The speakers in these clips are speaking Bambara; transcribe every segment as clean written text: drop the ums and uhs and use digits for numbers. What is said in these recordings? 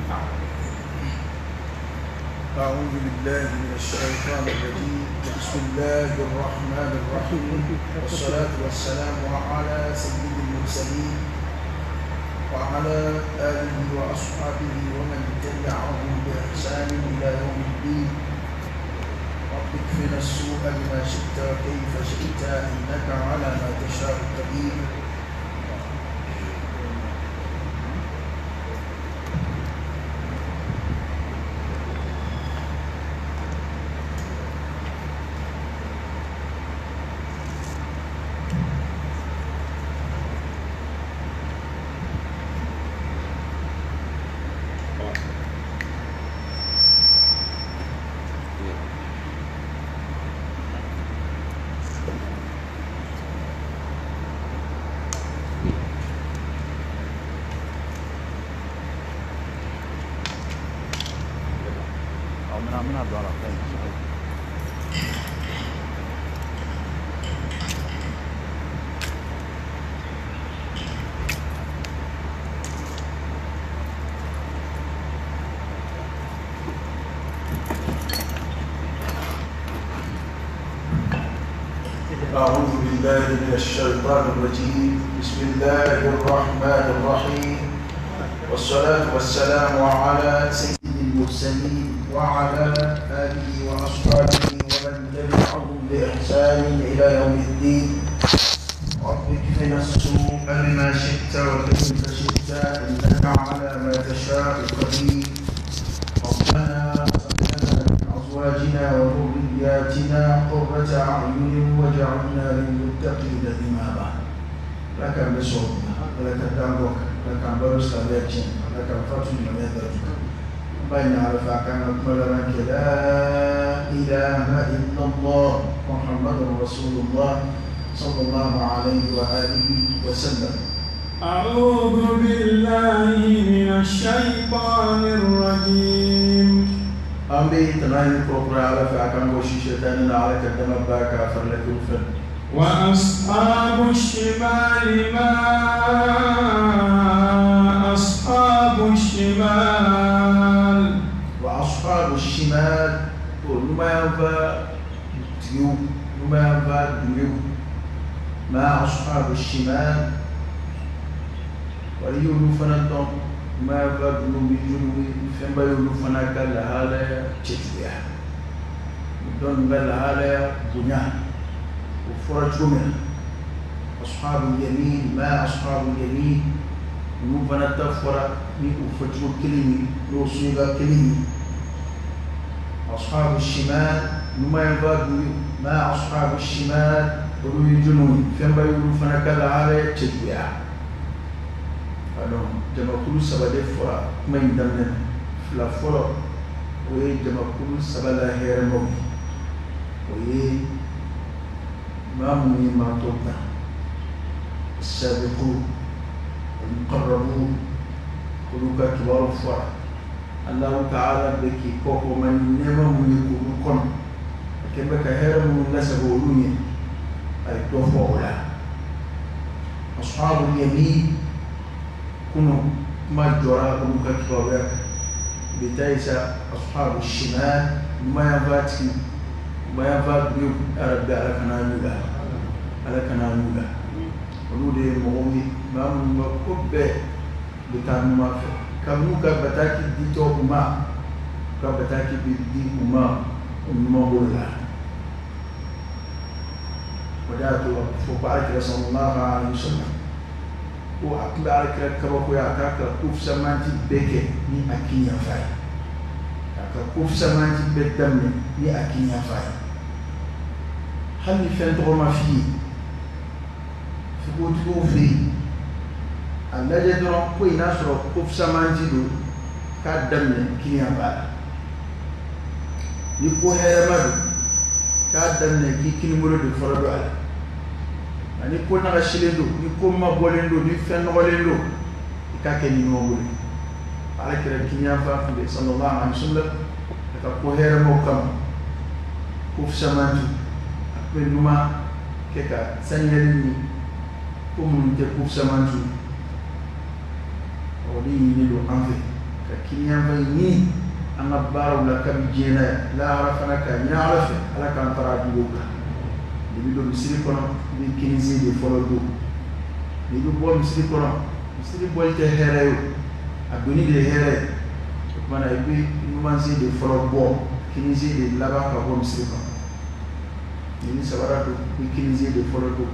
أعوذ بالله من الشيطان الرجيم. بسم الله الرحمن الرحيم، والصلاة والسلام على سيد المرسلين وعلى آله وأصحابه ومن تبعهم بإحسان إلى يوم الدين. رب اكفنا السوء بما شئت وكيف شئت، إنك على ما تشاء قدير. من هذا على خير. أعوذ بالله من الشيطان الرجيم. بسم الله الرحمن الرحيم، والصلاة والسلام على سيد المرسلين وعلى آله وأصحابه ومن تبعهم بإحسان إلى يوم الدين. رب اكفنا السوء بما شئت وكيف شئت، إنك على ما تشاء قدير. ربنا هب لنا من أزواجنا وذرياتنا قرة أعين واجعلنا للمتقين إماما. لك بصوتنا ولك دعوك لك برس لكن لك فتح من يدرك بين عرفك مقبلك لا إله إلا الله محمد رسول الله صلى الله عليه وآله وسلم. أعوذ بالله من الشيطان الرجيم. أمي تنايم كوبرا عرفك وشي شيطان عليك الدم باكا فرلك الفن. وأصحاب الشمال ما أصحاب الشمال. وأصحاب الشمال نما ينفع تيو نما ينفع ديو. ما أصحاب الشمال وليولو فنانتون ما ينفع دلومي جلومي فنبا يولو فناكا لهالا تشتويا دون بلهالا بنيان وفرجومنا. أصحاب اليمين ما أصحاب اليمين نوبنا تفرع نوفتو كلمي نوصيبا كلمي. أصحاب الشمال نما ينفادوا ما أصحاب الشمال ولو يجنون فيما يقولوا فنك العالي تجويا. alors jamakulu saba de fɔra kuma in daminɛ fila fɔlɔ o ye jamakulu saba la hɛrɛmaw ye. o ye maa minnu ye maa tɔw ta sabiqu al-muqarrabun olu ka kibaru fɔra. Allahu ta'ala bɛ k'i kɔkɔ ma ni nɛɛma minnu ye k'olu kɔnɔ a kɛ bɛ ka hɛrɛ minnu lasago olu ye a ye dɔ fɔ o la. ashabul yamin kunu kuma jɔra olu ka kibaruya kan. bi taa yi sa ashabul shimal numayanfatigi numayanfatigiw arabi ala kana y'u la ala kana y'u la. olu de ye mɔgɔw ye maa minnu ka ko bɛɛ bɛ taa ɲuman fɛ. kabini ka bataki ditɔ u ma ka bataki bɛ di u ma o ɲuman b'o la. o de y'a to a fɔ ko Alakira sallallahu alaihi wasallam ko a tun bɛ Alakira kabakoya a k'a ka ko fisamanti bɛɛ kɛ ni a kinyanfa ye. a ka ko fisamanti bɛɛ daminɛ ni a kinyanfa ye. hali ni fɛn tɔgɔ ma f'i ye fikotigiw fɛ yen a lajɛ dɔrɔn ko in n'a sɔrɔ ko fisamanti don k'a daminɛ kiliyan b'a la. ni ko hɛrɛma don k'a daminɛ k'i kinibolo de fɔlɔ don a la. ani ko nagasilen don ni ko mabɔlen don ni fɛn nɔgɔlen don i k'a kɛ ni ɲɔgɔn bolo. Alakira kiliyanfa tun bɛ sallallahu alaihi wasallam a ka ko hɛrɛmaw kama ko fisamanti a tun bɛ ɲuman kɛ ka saniyali ni ko minnu tɛ ko fisamanti o de ɲini don an fɛ ككينيا فيني أنا بارو لك بجينا لا عرفنا كان يعرف على كان ترى بيوكا يبدو مسيري كنا بكنيزي دي فلودو يبدو بول مسيري بول تهريو أدوني دي هري كمان يبي نمانزي دي فلودو كنيزي دي لابا كابو مسيري كنا يبي سوارا بكنيزي دي فلودو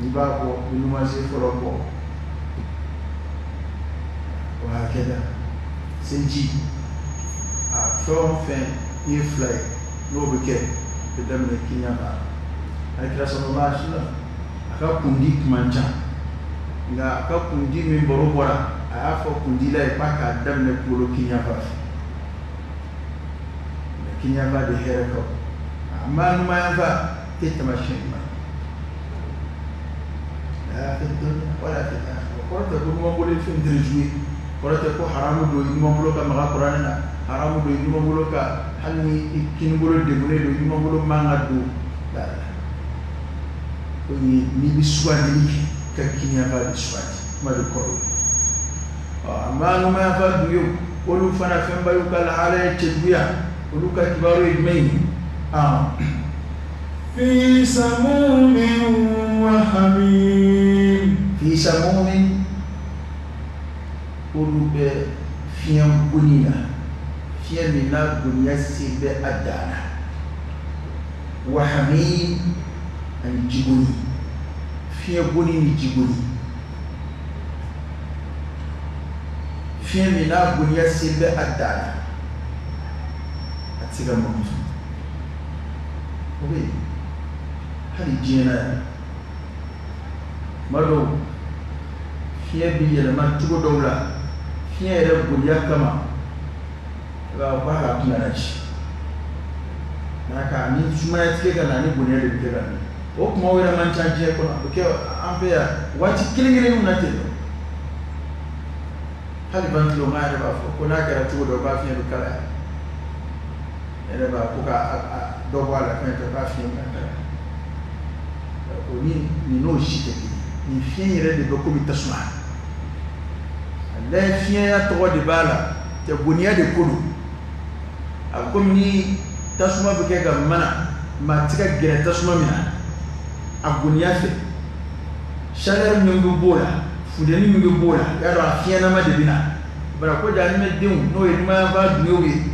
يبا كو نمانزي فلودو وهكذا سنجي فين يفلي لو بكي بدم الكينيا أكيد صلى الله عليه وسلم أكاكوندي كمانجا نا أكاكوندي من بروبورا أعرف كوندي لا يبقى دم نقولو كينيا فاف كينيا فا ده هيركو ما نما ينفع تتمشي ما لا في الدنيا ولا في الآخرة وقرأت أقول ما بقول في درجوي قرأت أقول حرام دو ما بقول كما قرأنا حرام دو ما بقول كهني كين بقول دبوني دو ما بقول ما نادو لا ni biswani kakinya ba biswani madukoro amma no ma fa duyo olu fana femba yukala ala chebuya olu ka kibaru idmeni fi samumin wa hamim fi samumin olu be fiam bunina fiamina bunya sibe adana wa hamim and jibuni fiye boni ni jibuni fiye mina buni ya silbe adana atiga mamuzu obe hali jina malo fiye bi yelema tugo dawla fiye yere buni ya kama ga bahala tunanachi naka ni suma ya tike ga nani buni ya de bike ga ni o kuma wera man change ko na ke ambe ya wati kilingire na telo hali ban lo ma ba ko na kara tu do ba fi kala ere ba ko ka do wala kan to ba fi na ko ni no shite ni fi ire de ko mi tasma Allah fi ya to de bala te buniya de kudu akom ni tasma be ga mana ma tika gere tasma mina agonia fe chaleur mingi bola fudeni mingi bola yaro afiena ma debina bara ko jani me deun no e ma ba duwe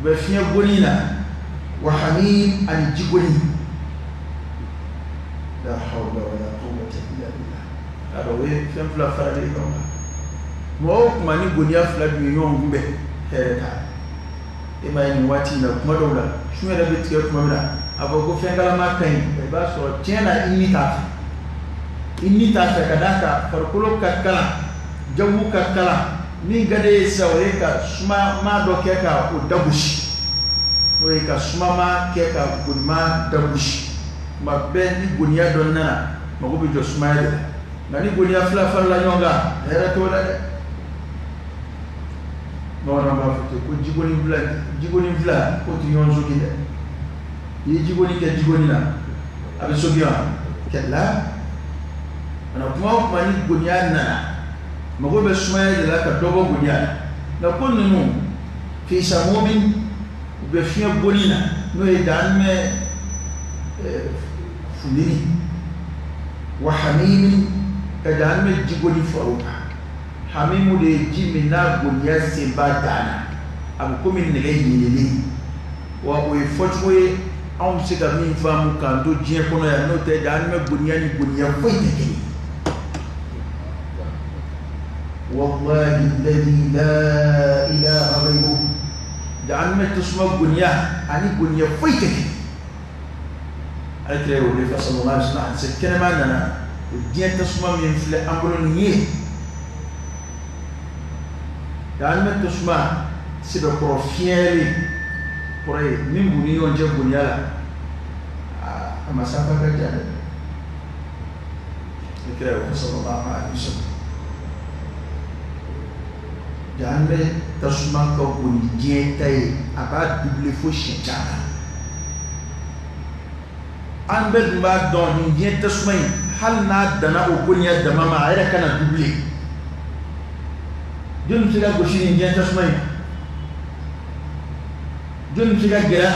be fia bonina wa hamim an jigoni la hawla wala quwwata illa billah ado we fem fla fara de ko mo kuma ni gonia fla du yon gumbe hereta e mai ni wati na kuma dola shwe da bitte kuma mira agogo fengala makai ba so tena inita kadaka farkulo kakala jawu kakala ni gade sawreka suma ma do keka o dabushi o ka suma ma keka gunma dabushi ma ben ni gunya donna magobi jo suma ya nani gunya fla fala nyonga era to la no na ba futi ko jigoni vla ko ti yonzo kide yijigoni ke jigoni na abisogia kella ana kuma ni gonya na magobe sumaya de la ka dogo gonya na kunnu fi samumin be fiya bonina no e danme fulini wa hamim ka danme jigoni faruka hamimu de jimina gonya simbadana abukumi nege yini wa o fotwe on se ka min famu kan do je kono ya no te dan me bunya ni bunya foi te wallahi alladhi la ilaha ghayruhu dan me tusma bunya ani bunya foi te alkre o le sallallahu alaihi wasallam se kenema nana dia tusma min fle ambolon ni dan me tusma se do profieli por aí nem bonito onde bunyala a masafa ka jana ikra o sallallahu alaihi wasallam janbe tasuma ka buni jietai aba double fo chana an be ba don ni jie tasuma hal na dana o bunya dama ma era kana double joni siga goshi ni jenta sumay joni siga gira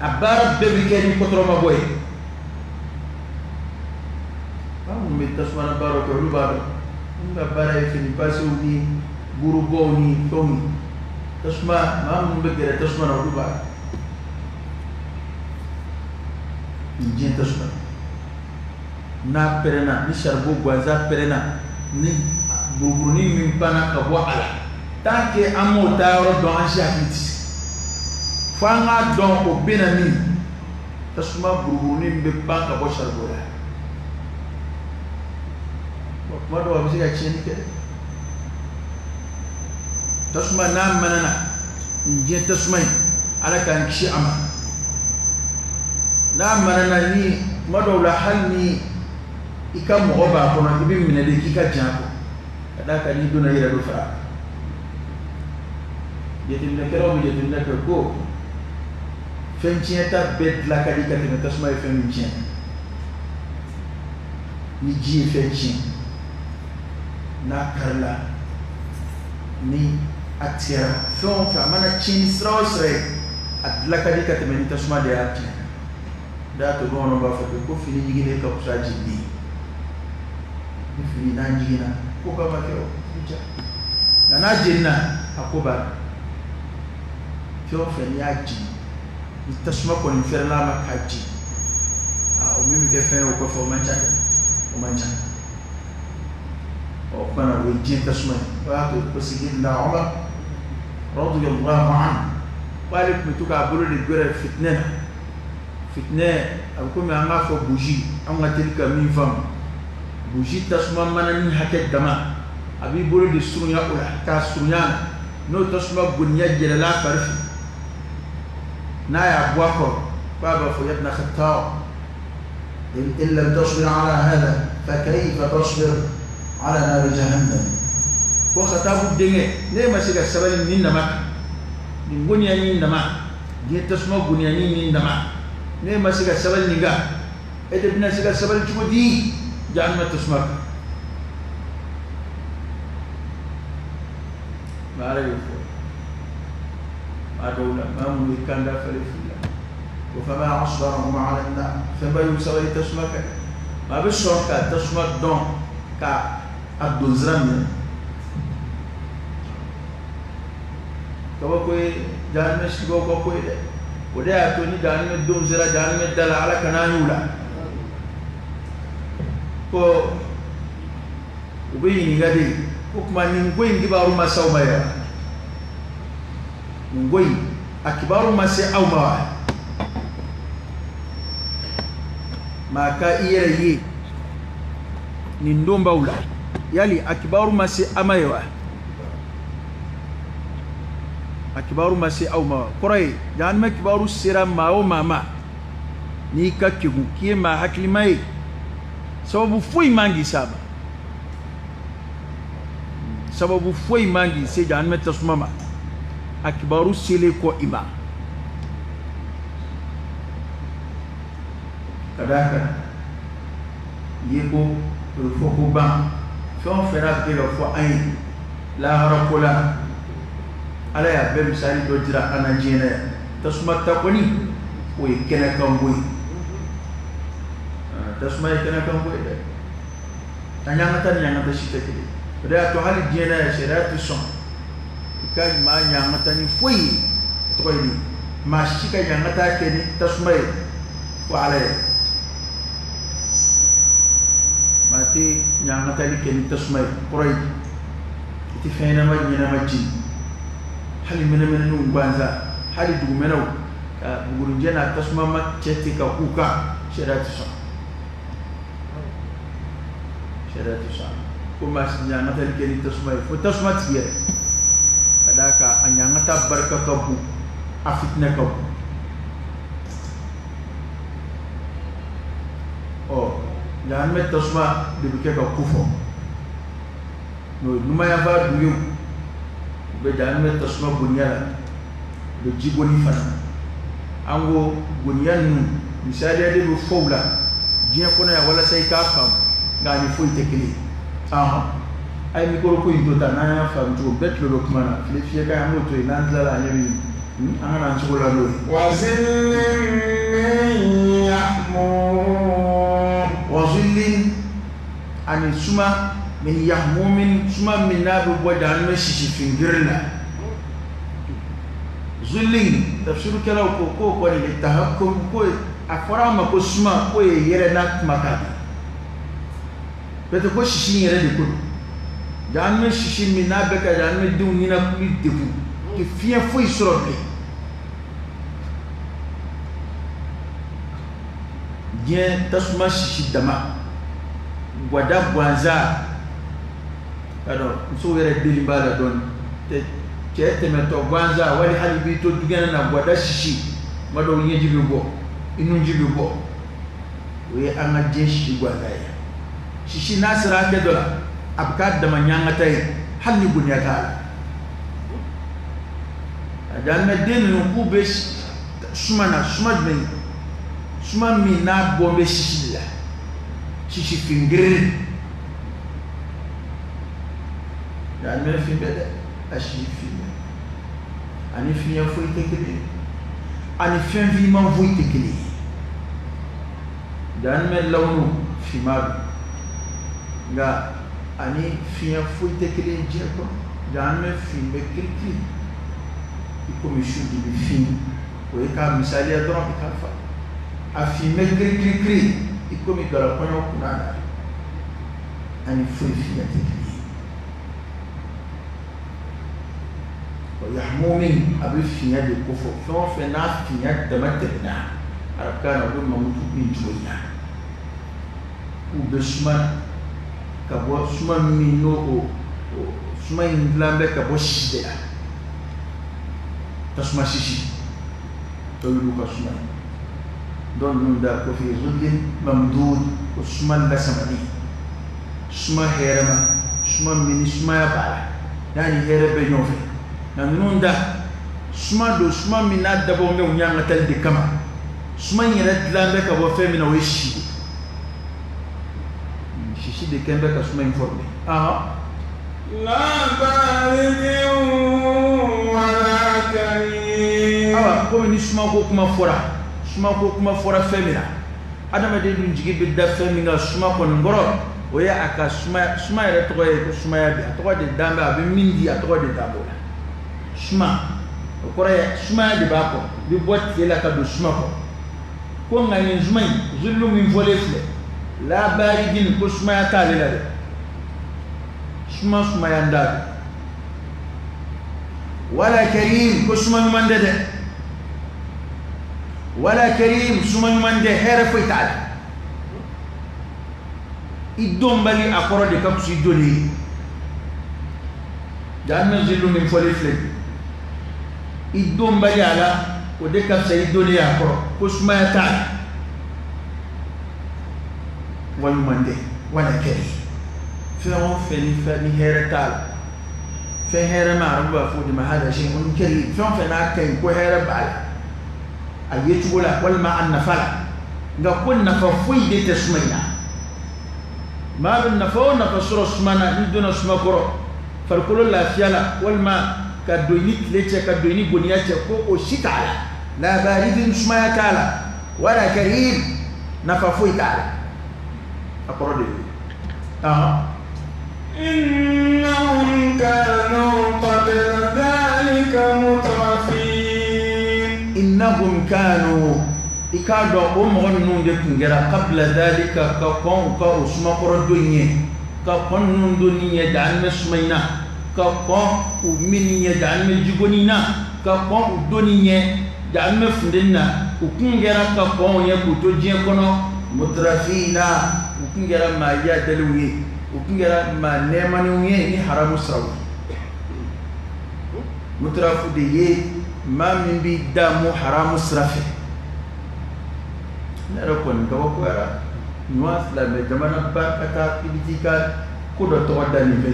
abara bebi keni kotro ma boy am mi tasmana baro ko lubaro nga bara fini pasu ni guru bo ni tomi tasma mam begere tasmana lubaro jenta sumay na perena ni sharbo gwaza perena ni burburuni min pana ka bo ala tanke amo tawro don anshakiti fanga don o benami tasuma burburuni be banka bo sharbo la mo do abisi ga cheni ke tasuma na manana nje tasuma ala kan kishi ama na manana ni mo do la halni ikam mo ba ko na ibi minade kika janko kadaka ni duna ira do fa yetim ne kero mi yetim ne ko fenchieta bet la kadika te tasma e fenchien ni ji fenchien na karla ni atira fon fa mana chin srosre at la kadika te men tasma de ati da to gono ba fa ko fini yigine ka kusa jindi ni fini na jigina ko kama kero na jenna akoba fio fenyaji itasuma ko ni ferla makaji o mimi ke fe o ko fo mancha o kana we jin tasuma wa to sigidna Umar radiyallahu anhu wale kutuka bulu de gore fitne abuko mi anga fo bougie anga tilka min fam bougie tasuma manani haket dama abi bulu de surunya ula ta surunya no tasuma gunya jela la farfi na ya bwako baba fo yabna khattaw in lam tasbir ala hada fa kayfa tasbir ala nar jahannam ko khatabu denge ne masiga sabali min nama ni gunya ni nama di tasuma gunya ni nama ne masiga sabali ninga edebna siga sabali chudi janna tasma mare yufo adawla mamu kanda falifilla وفما أصبرهم على النار فما يسوي تسمك ما بشرك تسمك دون كعبد الزرم كوكوي جانمش كوكوي ده وده أتوني جانم دون زرا جانم دل على كنايولا كو وبيني غادي كوكما نقول كبارو ما سوما يا نقول أكبارو ما سي أو ما maka iyere ni ndomba ula yali akibaru masi amayewa akibaru masi au ma koray dan ma kibaru sira ma o mama ni ka kigu kiye ma haklimai sababu foi mangi saba sababu foi mangi se dan ma tasmama akibaru sile ko ima kadaka yego foko ban fon fera ke lo fo ay la harakola ala ya be misali do dira anajene tasma takoni o kena kamboy tasma kena kamboy de anyanga ta shiteke de to hali jena ya shiratu son kai ma nyanga ta ni foi to ni ma shika nyanga ta ke ni tasma wa ala mati nyanga tali keni tasmay qoray iti feena ma nyina majji hali mena nu banza hali du menaw ka buguru jena tasma ma cheti ka kuka shedatu sa kuma nyanga tali keni tasmay fo tasma tiye kadaka anyanga ta barka kabu afitna kabu dan met tasma de bike ka kufo no numa ya ba duyu be dan met tasma bunyala de jiboni fana ango bunyan misali de bu fowla jiya kona ya wala sai ka fam ga ni foi tekli ay mikoro ko indota na ya fam to bet lo kuma na fili fiye ka mo to ina ndala nyami ana nsuko la lo wazillin yahmum wazillin ani suma min yahmumin suma min nabu bodan me shishi fingirna zullin tafsir kala ko ni tahakkum ko afara ma ko suma ko yere na maka bete ko shishi yere de ko dan me shishi min na beka dan me dun ni na kuli debu ke fia foi sorobe bien tasuma shishi dama gwada gwanza alors so yere delimbala don te meto gwanza wali halibi to dugana na gwada shishi mado nyeji bibo inu jibibo we anga jeshi gwada ya shishi nasira ke dola abkad da manyanga tay halni bunyata adan medin no kube suma mi na bombe shishi la shishi fingir dan me fi bede ashi fi ani fi ya foi tekele ani fi vi man foi tekele dan me lawnu fi ma ga ani fi ya foi tekele jeko dan me fi me kriki iko mi shudi bi fi o ka misali adoro ka fa afi me kriki iko mi dara kono kunana ani foi fi ya tekele yahmumin abi finya de kofo fon fena finya de materna arabkana do mamutu bin joya u besman ka bo suma minno o suma indlambe ka bo shidea tasma shishi to lu ka suma don nunda ko fi zullin mamdud o suma la samani suma herama suma mini suma ya bala yani herebe nyofe nunda suma do suma mina dabo me unyanga tal de kama suma nyere dlambe ka bo femina we shishi de kembe ka suma informé la baridin wala karim ko ni suma ko kuma fora femina adama de dun jigi be da femina suma ko ngoro oya aka suma yere to ko suma ya bi to de dambe abi mindi to de dabo suma ko re suma de ba ko bi botti la ka do suma ko ngani suma zullu min volefle la baridin ko suma ya tale la suma ya ndal wala karim ko suma mandede wala karim suma mande here fo taala idombali akoro de ka kusi doli dan zullu min volefle idombali ala o de ka say doli akoro ko suma ya taala والمندي ولا كري فهم فني هيرتال فهير ما ربا فود ما هذا شيء كريم فهم فنا كاين كو هير بال ايتولا والما النفل nga kunna fa fuide tasmina ma bin nafawna fa sura smana iduna smakoro fal kullu la fiala wal ma kadoini leche kadoini goniyache ko o shitala la baridin smaya kala wala karim nafa fuida أقرأ إنهم كانوا قبل ذلك مترفين إنهم كانوا إكادوا أمغنون دكتنجرا قبل ذلك كقوم كأسمى قردوني كقوم دوني يدعن مسمينا كقوم ومن يدعن مجبونينا كقوم دوني يدعن مفندنا وكنجرا كقوم يكتو جيكونا مترفينا ukingera ma ya dalwi ukingera ma nemani ni haramu sawu mutrafu de ye ma min bi damu haramu srafe nero kon ko ko era nuas la me jamana ba kata politika ko do to dani be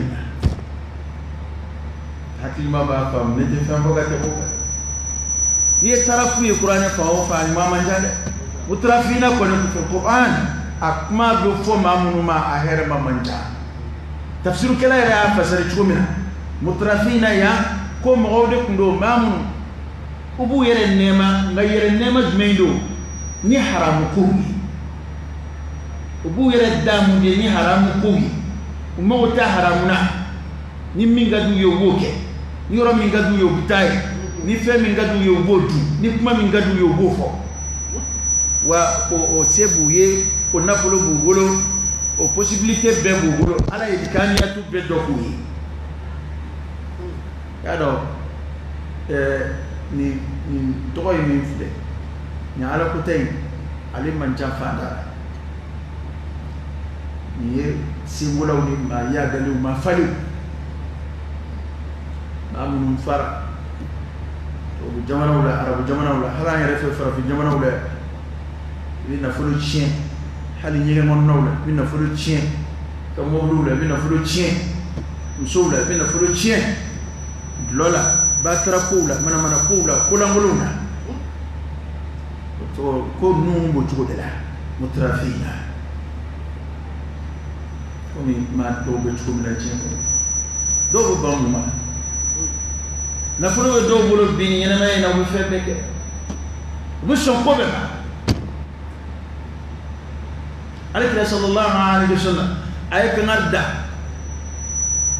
hakil ma ba fam ne te fam boga te ko ni tarafu ni qur'an fa o fa ma manjale mutrafina ko ne ko qur'an akma do fo mamunu ma aher ma manja tafsiru kala ya fasari chumina mutrafina ya ko mawde kundo mamun ubu yere nema ngayere nema jmeindo ni haramu kuhi ubu yere damu de ni haramu kuhi umota haramuna ni mingadu yowoke ni ro mingadu yobutai ni fe mingadu yobodu ni kuma mingadu yobofo wa o sebuye o nafolo bugolo o possibilité be bugolo ala yidikani atu be dokuyi yado ni toy mi fide ni ala ko tay ali man jafanda ni simbulaw ni ma yagali ma fali ma mun fara to jamana wala arabu jamana wala hala ya refe fara fi jamana wala ni na fulu chien hali nyege mon nawla ni na fulu chien to mo wala ni na fulu chien musula ni na fulu chien lola batra kula mana kula nguluna to ko numbo chugodela mutrafina komi ma to be chugodela chimbo do bo bamuma na furo do bolo bini yana mai na bu febeke bu son ko be ma alayhi sallallahu alaihi wasallam ay kanada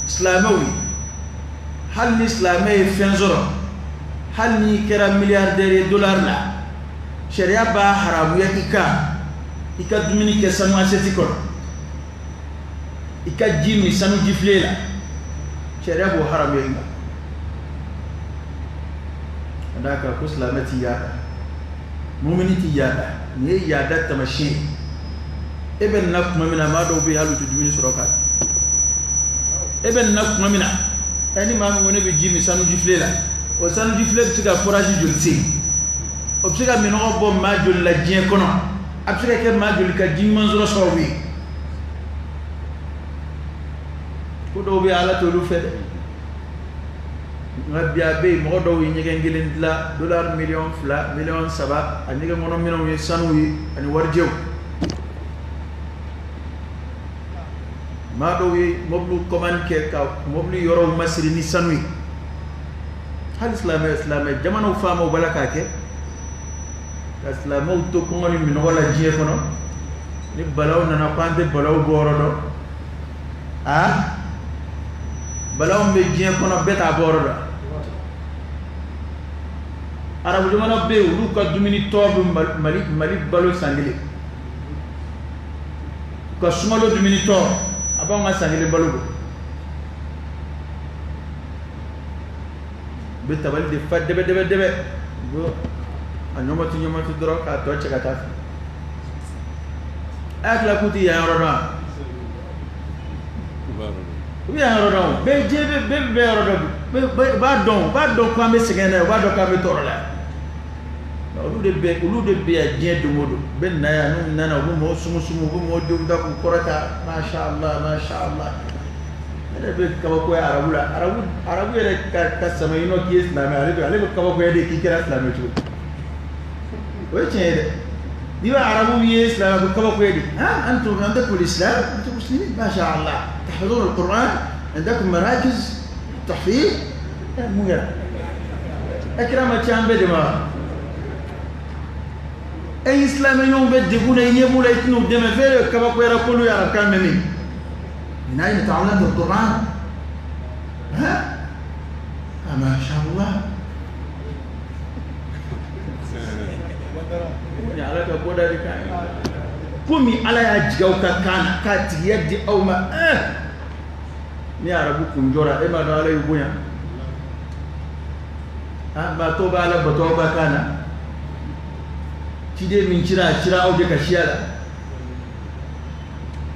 islamawi hal l'islamé fenzoro hal ni kera milliardaire dollar la sharia ba haramu ya ika dumini ke sanu aseti ko ika jimi sanu jiflela sharia bo haramu ya andaka ko islamati ya mu'miniti ya ni ya da tamashi eben nak mamina ma do be halu to dumini soroka eben nak mamina ani mamu woni be jimi sanu jifle la o sanu jifle tiga forage julti o tiga mino bo ma jul la jien kono après que ma jul ka jimi manzuro sowi ko do be ala to lu fede ngabia be mo do wi nyege ngelen la dollar million fla million saba ani ga mono mino wi sanu wi ani warjew ma do wi moblu commande ke ka moblu yoro masri ni sanwi hal islamé jamano famo balaka ke islamé to ko ngoni min wala jie kono ni balaw nana pande balaw borodo balaw me jie kono beta borodo arabu jamano be lu ka dumini tobu mali balo sangile ko sumalo dumini tobu abang ngasangile balugo betabal de fadde debe go anyomatu dro ka to chakata akla kuti ya rona be jebe be rodo ba don ko ambe segene ba do ka be torola ulu de be ajien do modo ben na ya nana bu mo sumu bu mo dum da ko korata masha Allah ada be ka ko arabu ele ka samayino ki islam ale ka ko de ki kira islam to o chede diwa arabu yi islam ko ka ko de antum عندكم الاسلام انتم مسلمين ما شاء الله تحفظون القران عندكم مراكز تحفيظ مغير اكرم تشامbe de ma ay islam yon bedde guna yebula itnu deme fere kaba ko yara kulu yara kameni nai ta'allam al-Quran ma sha Allah ya ala ka boda di kan kumi ala ya jigaw ka kana ka tiyadi aw ma ni arabu kunjora e ma do ala yubuya ba to ba ala bato ba kana kide min cira au de kashiala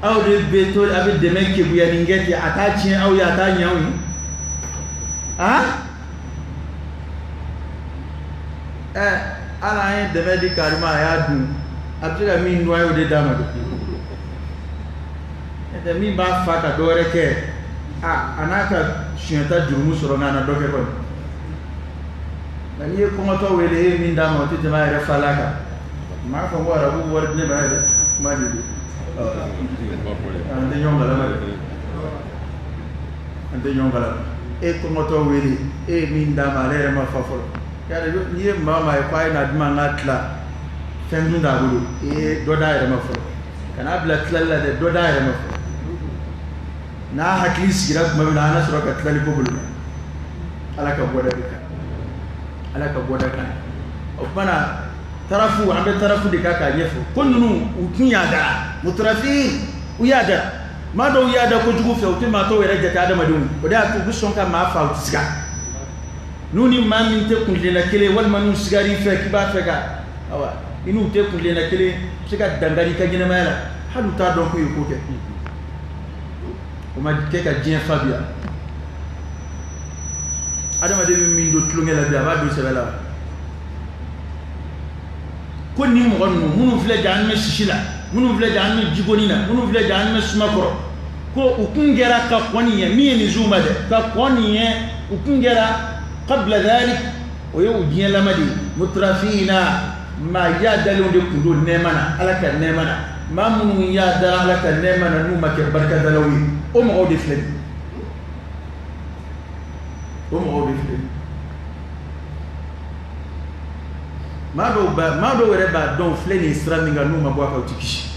au de beto abe de menke buya ningeti atachi au ya tanyawi ala ay de medi karma ya du abdira min noyo de damado de mi ba fata dore ke anaka shienta jurumu sorona na doke ko na ni ko ngoto wele min damo ti ma re falaka ma ko wara bu war ne ba de ma di ande nyonga la ma ante nyongala e ko moto weli e min dama lere ma fafolo ya de ni mama e kwai na dima ngatla fendu ndabulu e do daire ma folo kana bla tlalla de do daire ma folo na hakli sigira kuma na na sura ka tlali ko bulu alaka boda ka o bana tarafu ambe tarafu de kaka nyefo konnu ukunyada mutrafin uyada mado uyada ko jugu fe utima to were jata adama dum o da ko buson ka ma fa utiska nuni mamin te kunle na kele wal manu sigari fe kiba fe ka awa inu te kunle na kele sika dangari ka gina mala halu ta don ko yiko ke o ma ke ka jien fabia adama de min do tlungela bia ba do sebela ko ni mo gon munu fle jan me shishila munu fle jan me jigonina munu fle jan me sumakoro ko ukungera ka kwani ya mi ni zuma de ka kwani ya ukungera qabla dhalik o yo bien lamadi mutrafina ma yadalu de kudo nemana alaka nemana ma munu yadara alaka nemana nu make barka dalawi o mo de fle mado were ba don fle ni straminga no mabwa ka utikishi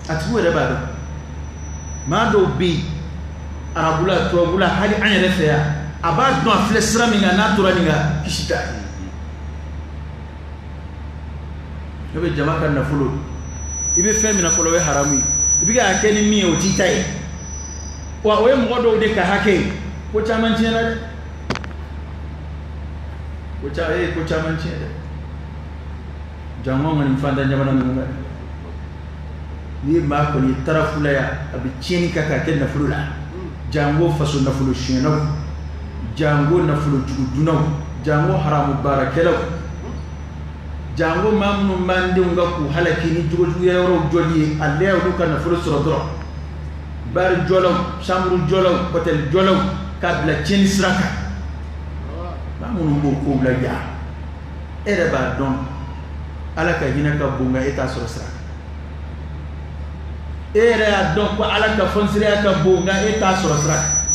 atu were ba don mado bi arabula to bula hali anya refa ya aba don fle straminga natura ninga kishita yobe jama kan na fulo ibe femi na fulo we harami ibiga akeni mi o titai wa we mo do de ka hake ko chamanci na de ko chamanci de jango ngani fanda nyamana ngana ni ma ko ni tarafula ya abi chini kaka ken na fulula jango faso na fulu shino jango na fulu juduna jango haramu barakelo jango mamnu mande ngaku halaki ni joju yoro joli alle o duka na fulu srodro bar jolo samru jolo hotel jolo kabla chini sraka mamunu mo ko bla ya era ba don alaka hinaka bunga eta so sraka era don ko alaka fonsira ka bunga eta so sraka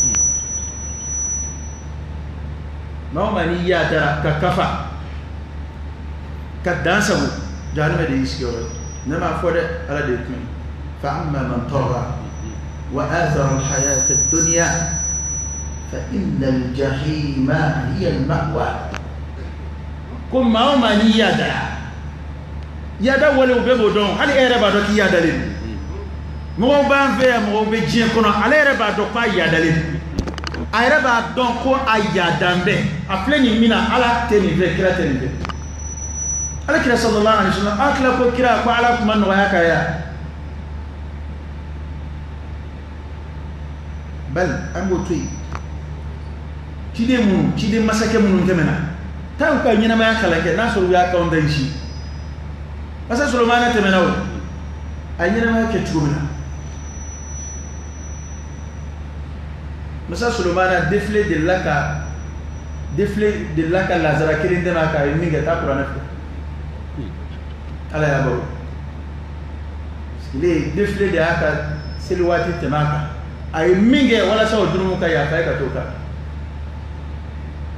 mama ni ya dara ka kafa ka dansa mu jarima de iski oro nama fode ala de tun fa amma man tara wa athara al hayat ad dunya فإن الجحيم هي المأوى كم ما ماني يدا ولو بيبودون هل إيربا دوك يدالين مو بان في مو بيجين كنا على إيربا دوك با يدالين إيربا دون كو أيادان به أفلني منا على تني في كلا تني في على كلا صلى الله عليه وسلم أكلا كو كلا كو على كمان نغايا كايا بل أمو توي kide masake mun temena tan ka nyina ma yakala ke na so ya ka onda ishi asa Sulaiman temena wo anyina ma ke tumina masa Sulaiman défilé de laka lazara kirinde ma ka minga ta Qur'an ala ya bawo ile défilé de aka silwati temaka ay minge wala sa odunu ka ya ka toka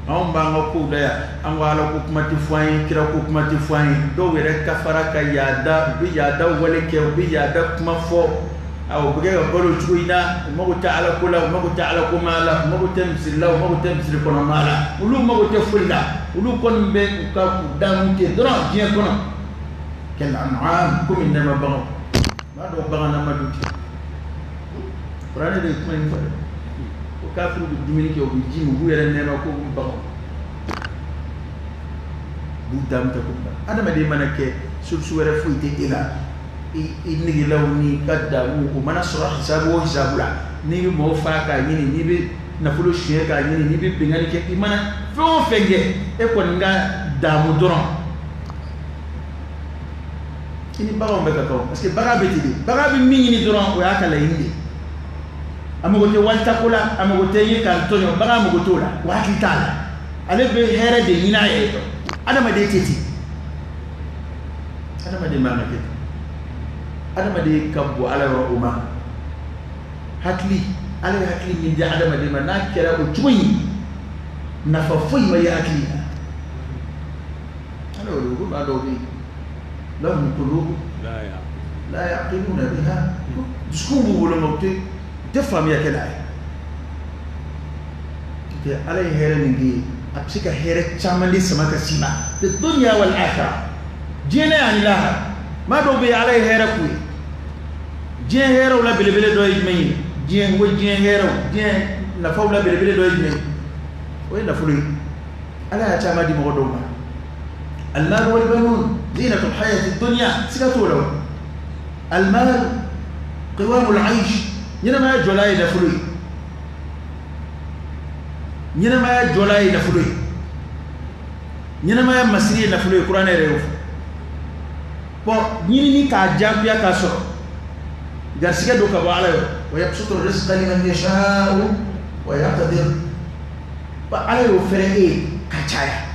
on bango ko daya an wala ko kuma ti foyin kira ko kuma ti foyin do were kafara ka yada bi yada wale ke bi yada kuma fo aw buge ga bolo chuina mo ta'ala kula mo ta'ala kuma la mo tamsilla mo tamsil kono mala ulu mo te fulla ulu kon be ka ku dan ke dra je kono kel an'am kum inma bango ma do bangana maduti qur'an de kuma ni fa kafiru bi dimini ke obi jimu bu yere nema ko bu bawo bu dam ta ko adama de manake sulsu were fuite ila nigi lawni kadda ko mana surah hisabu hisabula ni mo fa ka yini ni be na fulo shiye ka yini ni be bingani ke imana fo fenge e ko nga damu doron ini bawo be ka ko parce que baga be tidi baga bi mingi ni doron o yakala yindi amogote waltakula amogote yi kantonyo baga amogotola waki tala ale be here de hina yeto adama de teti adama de mama kete adama de kabbu ala wa umma hatli ala hakili min di adama de ma na kera o tuyi nafa foyi ma ya hakili ala o ko ba do bi lahum qulub la yaqiluna biha diskungu wala mawte defam ya kala te ala here ningi apsika here chamali samaka sima de dunya wal akhirah jena yani laha ma do be ala here ku je here wala bele do yimi je wo je here je na fawla bele do yimi o na fulu ala ya chamadi mo do ma المال والبنون زينة الحياة الدنيا سكتوا المال قوام العيش ينما جولاي نفلوي ينما جولاي نفلوي ينما مسري نفلوي قرآن ريوف نيني كاجاب يا كاسو غارسيا دوكا بالا ويبسط الرزق لمن يشاء ويقدر على يوفرئ كاچايا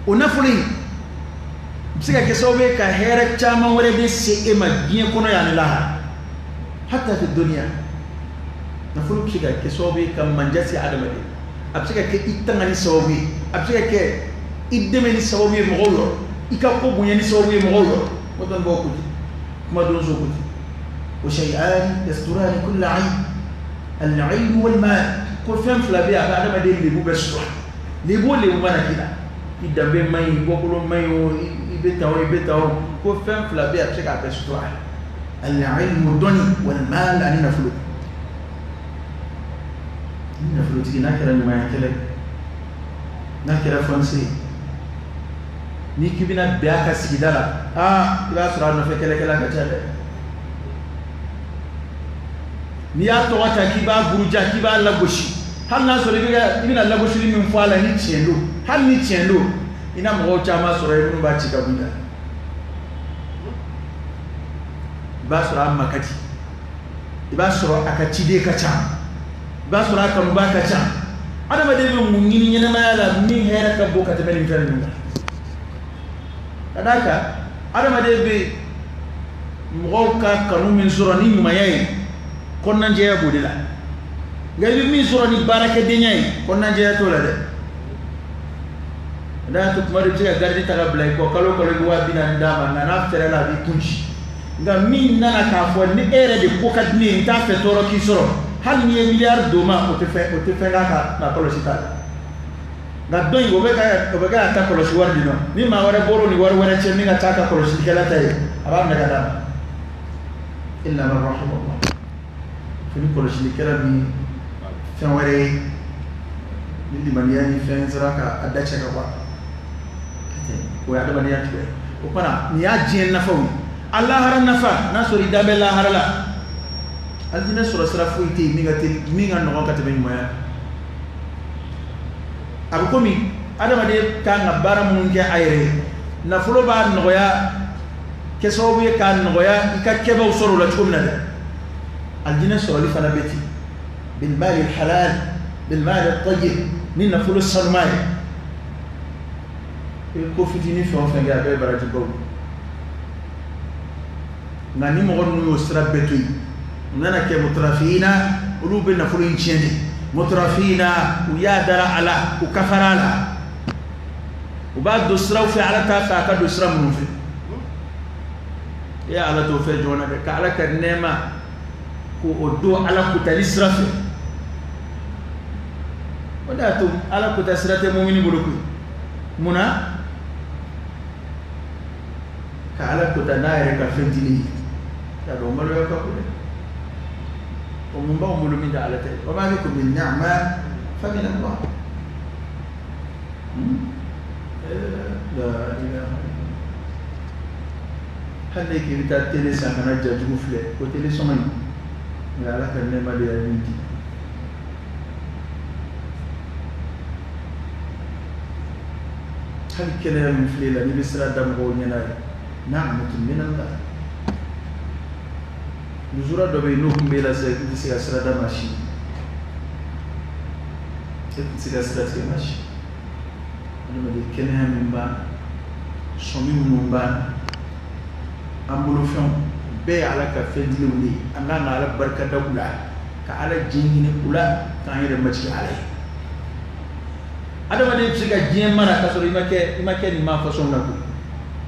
onafuli bisika kesobe ka here chama wore be se ema bien kono yani laha hatta fi dunya nafulu bisika kesobe ka manjasi adama de abisika ke itangani sobe abisika ke idemeni sobe mo golo ikako bunyani sobe mo golo modon boku kuma don so kuti wa shay'an yasturani kull 'ayn al-'ilm wal mal ko fem flabi adama de libu beso libu le mana kida idambe mai bokolo mai o ibetawo ko fem flabe a cheka besto al-ilm doni wal mal anina fulu tina kira ni mai kele na kira fonsi ni kibina biaka sigidala ila sura no fe kele ka chale ni ya to wata kiba guruja kiba lagoshi hal na sore ibina lagoshi min fala ni chendo hal ni chendo ina mo chama sore ibn ba chika buda ba sura makati ba sura akachi de kacha ba sura kan ba kacha adama de mun ngini nyina mala min hera ka boka te belin tan nda kadaka adama de be mo ka kanu min sura ni mayai konnan je ya bodila ngai mi sura ni baraka de nyai konnan je ya tola de da to kuma de ga gardi ta blay ko kalo wa bina ndama na fere la bi kunchi nga min nana ka fo ni ere de ko kadni ta fe toro ki soro hal ni milliard do ma o te fe na kolo sita na doy go be ka ta kolo shi wardi no ni ma wara boro ni war wara che mi ga ta ka kolo shi kala tay aba na kada illa man rahimahullah fini kolo shi kala mi fa ware ni man yani fa zraka adacha ka wa ko ya da man ya tuwe o pana ni ya jien na fawi Allah haran nafa nasuri dabe la harala aljina sura fuiti minga no ka tabe moya abukomi adama de kanga baramun ke ayre na fulo ba noya keso be kan noya ikakeba usoro la tumna de aljina sura li fana beti bil mal al halal bil mal al tayyib min na fulo salmai ko fitini fo fa ga be barati ko ngani mo gonu sura betui nana ke mutrafina ulubi na furu nchini mutrafina uyadara ala ukafarala ubad dusra fi ala ta ka dusra munufi ya ala to fe jona de ka ala ka nema ko odo ala ku talisrafi wada to ala ku tasrate mu'mini buluku muna ka ala ku tanaire ka fentili ya do malo ya ka ku ومن بعض من دعالته وما بكم من نعمة فمن الله لا إله إلا الله هل لك بتاع تلي سامنا جاجو فلي وتلي سمين لا لك النعمة دي أنتي هل كلام فلي لا نبصر دم غونينا نعمة من الله nuzura do be no kumbela se kutisiga sirada mashi kutisiga sirada mashi ndo de kenha mimba somi mumba ambulo fon be ala ka fendili wuli anga ngala barka da kula ka ala jingini kula kan yere maci ala adama de psika jien mara ka so imake ni ma façon na ko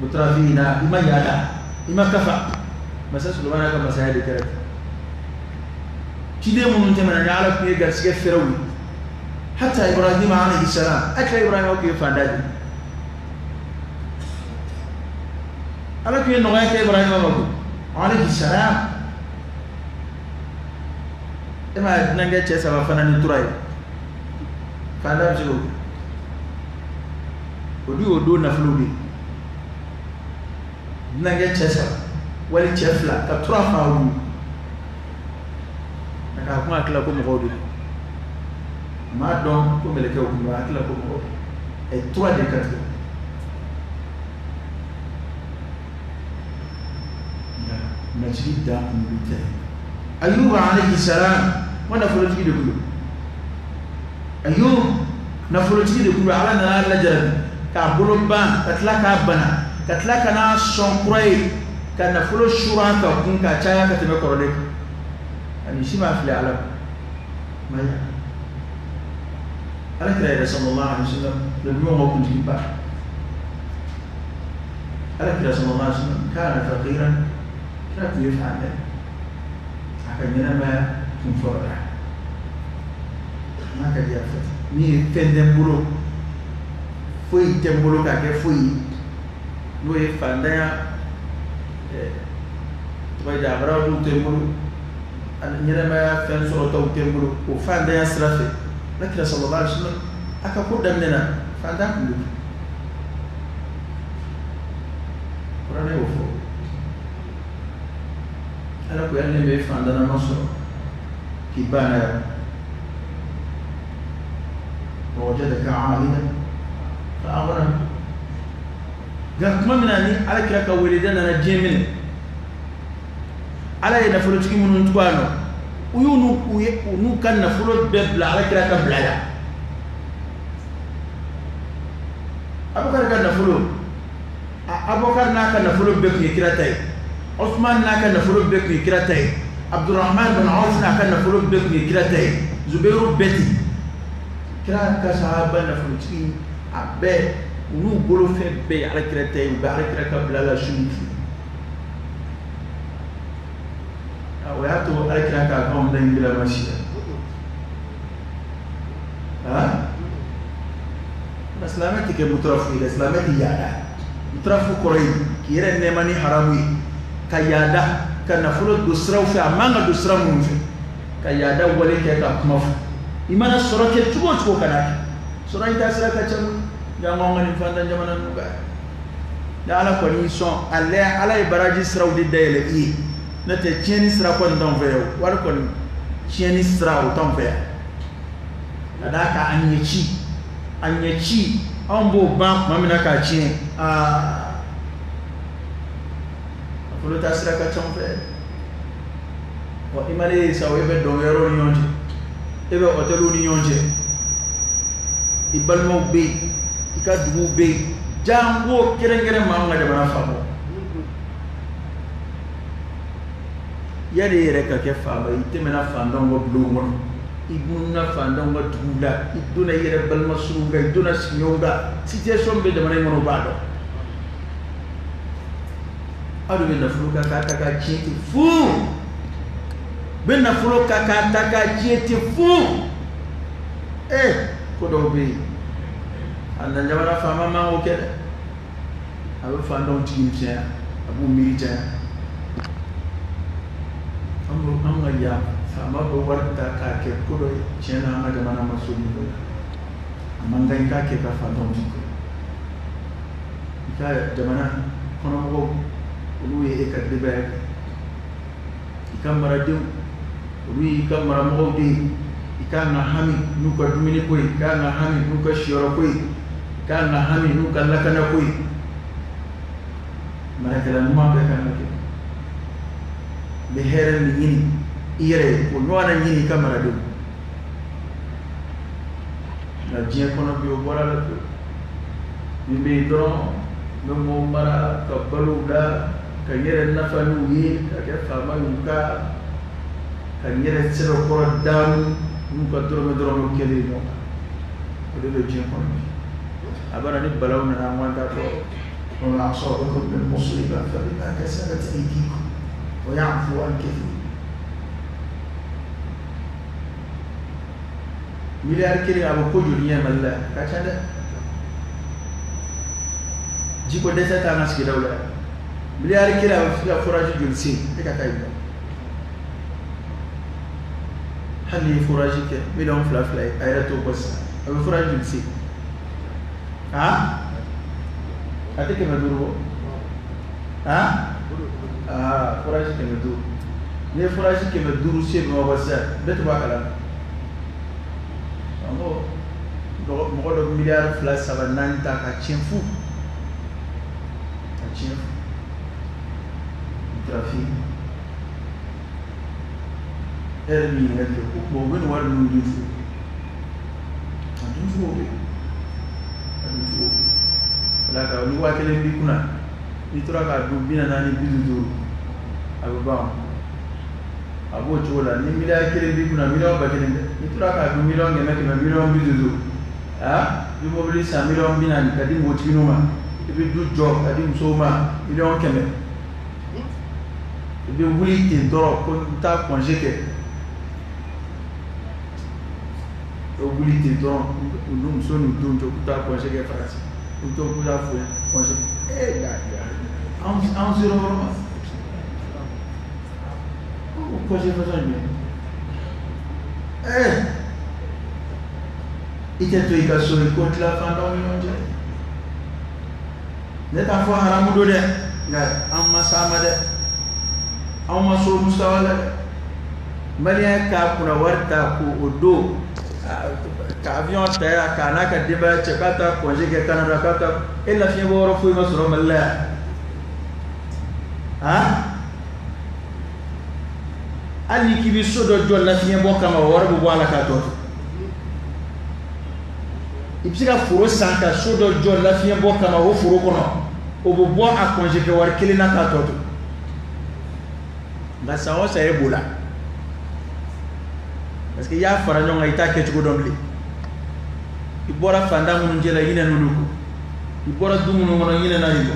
mutrafina ima yada ima kafa masa sulmana ka masaya de kare kide mun temana ni ala ko ga sike firawi hatta ibrahim alayhi salam aka ibrahim ko fandadi ala ko no ga ibrahim ko alayhi salam ema nange chesa ba fanani turai fanda bijo odo na fludi nange chesa wali chefla ka tura fawu na kuma akla ko mo ma don ko meleke ko ma akla ko mo e 3 de 4 na jida kumulite ayuba alayhi salam wana folotiki de kulu ayub na folotiki de kulu ala na la jarabi ka bolomba katla ka bana katla kana sonkurai kana folo shura ka kun ka chaya ka tebe korole ani shima fili ala maya ala kira sallallahu alaihi wasallam le biyo mo kunti ba ala kira sallallahu alaihi wasallam kana faqiran kana yaf'ala akan yana kumfora maka dia fat ni tendembulo foi tembulo ka ke foi no e fandaya to ya bra du tembulo an nyere ma fen so to tembulo o fandaya srafe lakira sallallahu alaihi wasallam aka ko damnena fanda kundu qur'ane o fo ala ko yanne be fandana maso kibana ووجدك عائلا فأغنى قالت ما مناني على كلاك ولدنا نجيمين على ينفلتك من نتوانو ويونو كان نفلت ببلا على كلاك بلا أبو كان نفلت أبو كان نفلت بكني كراتي عثمان كان نفلت بكني كراتي عبد الرحمن بن عوف كان نفلت بكني كراتي زبير بيتي kira ka sahaba na fulti abe unu bolo fe be ala krete u ba ala krete bla la shunfi awaya to ala krete ka kom den bila mashia ha islamati ke mutrafu ila islamati yada mutrafu korai kire ne mani haramu kayada kana fulo dusra fi amanga dusra mun fi kayada wale ke ka kuma imana soroke chugo kanaki sora ita sira ka cham ya ngonga ni fanda jamana nuga da ala ko ni son ala ibaraji sira udi dele yi na te cheni sira ko ndon veo war ko cheni sira o ton veo adaka anyechi ambo ba mamina ka chien afulo ta sira ka cham veo o imale sawe be do yero nyonje ebe hotelu ni yonje ibalmo be ikadugu be jango kerengere manga de bana famo yare yere ka ke fama itemena fandongo blungon ibunna fandongo dula iduna yere balma sunga iduna sinyonga situation be de bana ngono bado adu be na fluka ka chiti fu benna fulo kaka taka jieti fu kodo be anda jamana fama mango kede abu fandon timtia abu milita amma ya fama do warta ka ke kodo chena ama jamana masuni do amanga ka ke ka fandon tiko ika jamana kono mo uluye e ka debe ikamara dim wi kamara mo de ikanga hami nuka dumini koy ikanga hami nuka shioro koy ikanga hami nuka lakana koy marakala numa be kan ke be here ni yini ire ko nwana yini kamara de na je kono bi o bora la ko be do no mo mara ka baluda ka yere na fanu yi ka ke fama nuka kan yere sero ko dam mu ko doro kele no ko do jin ko abara ni balawna na wanda ko وما أصابكم من مصيبة فبما كسبت أيديكم ويعفو عن كثير. مليار كريم أبو كوجو نيا ملا كذا جيكو دسة تاناس كده ولا مليار كريم أبو فيها فراج جلسين إيه كايدا هل فراج كده مليون فلا أيرتو بس أبو فراج جلسين ها Ati kena dulu, forage kena dulu. Ni forage kena dulu sih mau besar, betul bakalan. Kamu, mau dok miliar flash sama nanta kacim fu, trafik. Ermi ngerti, mau gini war nunggu fu, laka ni wakele bi kuna ni tura ka du bina nani bidu abu ba abo chola ni mila kele bi kuna mila ba kele ni tura ka du mila ngeme ke mila bidu du mobili sa mila bina ni kadi motino ma ibi du job kadi msoma mila keme ibi wuli ti doro ko ta congé ke o wuli ti doro ndum so ni dum to ta congé ke farasi untuk punya fun, konsep dah, ang zero orang, konsep macam ni, itu tu ikan suri kotla fandang ni macam, ni tak faham haram mudo deh, nggak, amma sama deh, amma so mustawal deh, mana kau puna warta ku udo. Ka avion tayra kana ka deba chakata konje ke Canada kata illa fi boro fu masro malla ali ki bi sodo jolla fi bo kama warbu wala ka to ibsika furo sanka sodo jolla fi bo kama wo furo kono o bo bo a konje ke war kilina ka to nga sawo sa ebola parce que ya fara nyonga ita ke chugo domli ibora fanda mun jela yina nuluko ibora dumu no ngono yina na yimo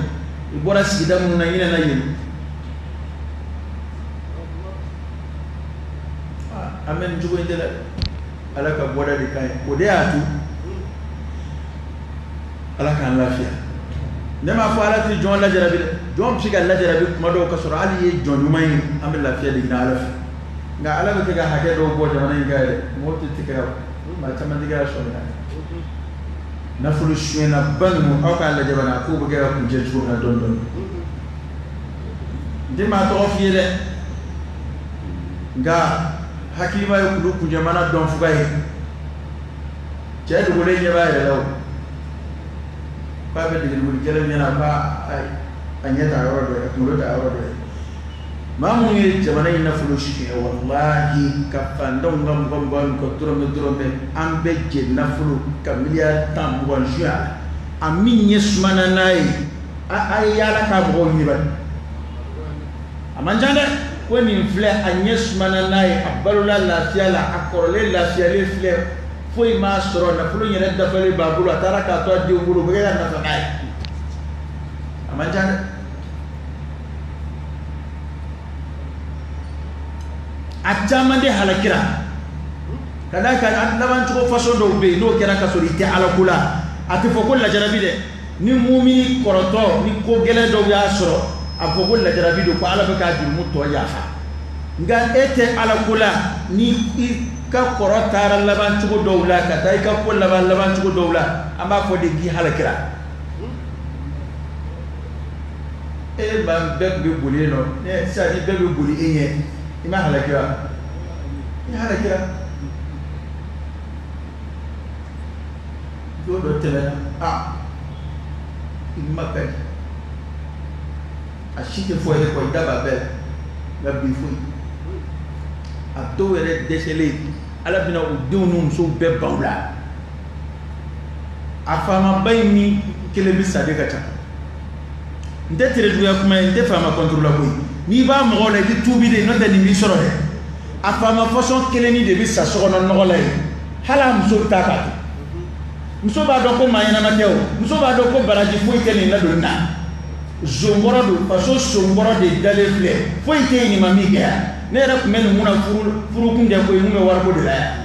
ibora sida mun na yina na yimo amen jugo indela alaka boda de kai ode atu alaka lafiya nema fara ti jon la jarabi jon psiga la jarabi kuma do kasoro ali ye jon numay am lafiya de na lafiya nga ala ko ga hake do bo jamana ngale moti tikra ma tamandi ga so na fulu shena banu o ka la jabana ko be ga ku je ko na don de ma to fiele nga hakima yo ku jamana don fugai je do le nyaba ya law ba be de mu jere nyana ba ay anyata yoro do ko do ta yoro do mamu ye jamana ina fulu shi wallahi ka fandon ngam ko drome ambe je na fulu ka miliya tam bon jua amin yesmana nay ay yala ka bo ni ba amanjande woni fle anyesmana nay abalula la fiala akorle la fiale fle foi mastro na fulu nyere da fale babulu atara ka to di ngulu be na fa nay amanjande atama de halakira kada kan laban chuko faso do be no kera ka sori te alakula ati foko la jarabi de ni mu'mini koroto ni ko gele do ya soro afoko la jarabi do ko ala be ka dir mutto ya fa nga ete alakula ni ka korotara laban chuko do la ka tay ka ko laban chuko do la amba ko de gi halakira e ba be buli no ne sa di be buli enye ima halakira ni halakira do tele ima pe a shite fo ele ko daba be ga bi fu a to ere desele ala bina u dunu so be bawla afama bayni kele bi sadeka ta ndetere duya kuma nde fama contrôle ko ni ba mo le di tubi de no de ni mi soro de afama façon keleni de bi sa sokono nogolay hala muso ta ka muso ba do ko mayana mateo muso ba do ko baraji foyi keleni la do na zongoro do façon zongoro de dale fle foyi te ni mami ga ne ra men muna furu kun de ko yi mu war ko de la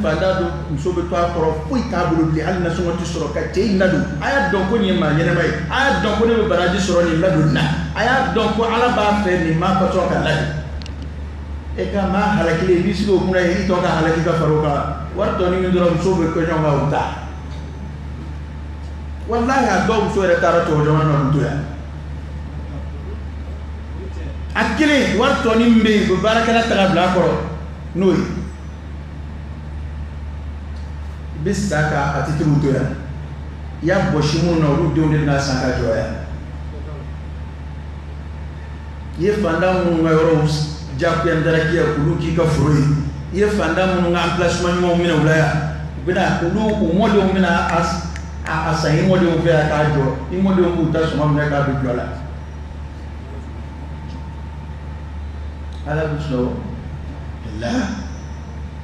fandado muso be to akoro foyi ta bolo bi hali na so wati soro ka te nadu aya don ko ni ma nyene mai aya don ko ne be baraji soro ni nadu na aya don ko ala ba fe ni ma ko to ka la e ka ma halakile bi sigo kuna yi to ka halaki ka faroka warto ni ndoro muso be ko nyonga uta wallahi ado muso re tarato do na ndu ya akile warto ni mbe be barakala ta bla ko noy bisaka atitiru to ya boshimu na ru de onde na sanka joya ye fanda mu ngayoro japu ndara kiya kuluki ka furoi ye fanda mu nga emplacement mo mina ulaya bina kulu umode mo mina asayi mo de mo fa ka jo imode mo uta so mo mina ka bi jola ala bislo la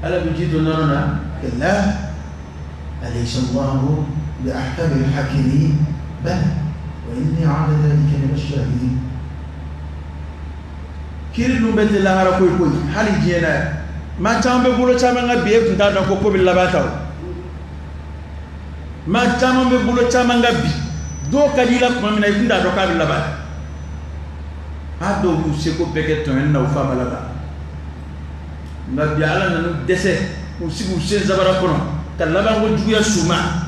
ala bijido nona la أليس الله بأحكم الحاكمين بل وإني على ذلك من الشاهدين كيرنو بيت الله على كوي هل جينا ما تام بقولو تام عن بيت نتا نكو كوبي لباتاو ما تام بقولو تام عن بي دو كديلا كم من يكون دا دوكا بلبات هذا هو سيكو بيت تون نوفا بلبا نبي على نو دسه وسيبو سين زبرا كونو kalaba ngo juya suma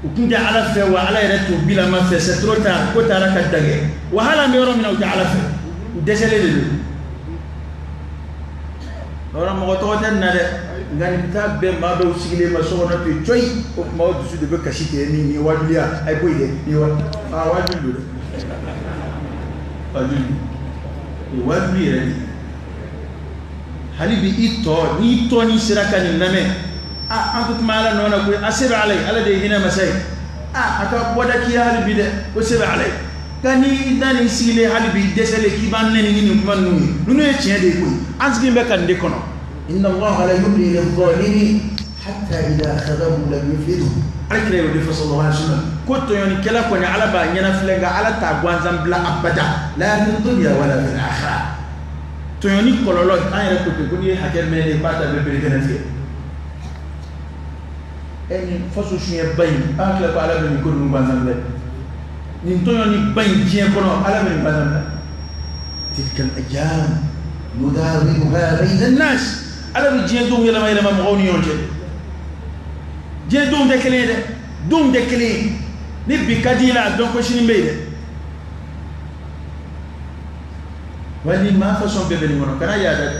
ukunda ala fe wa ala yare to bila ma fe c'est trop tard ko tara ka dage wa hala me yoro mina uta ala fe desele de ora mo to tan na de ngani tabbe ma do sigile ma so na pe joy ko ma do su de be kashite ni wadliya ay boy de ni wa wadlu wadli re halibi ito ni siraka ni name antu mala nona ko asib alay ala de hina masay aka boda ki hal bi de ko sib alay kani dani sile hal bi desele ki ban nen ni man nu e tien de ko ansgi be kan de kono inna allah la yumli lil zalimi hatta idha akhadahu lam yufidu akre yo de sallallahu alaihi wasallam ko to yoni kala ko ni ala ba nyana flenga ala ta gwanzam bla abada la fi dunya wala fil akhirah to yoni kololo ayre ko ni hakel men de pata be be gëna fi eni faso suye bay akla ko ala be ko dum banzam le ni to yoni bay jien kono ala be banzam le tilka al ayyam nudawiluha bayna an-nas ala be jien dum yela may la ma ngoni yonje jien dum de kele ni bi kadila donc shini mbeyde wali ma façon be be ni mono kana ya da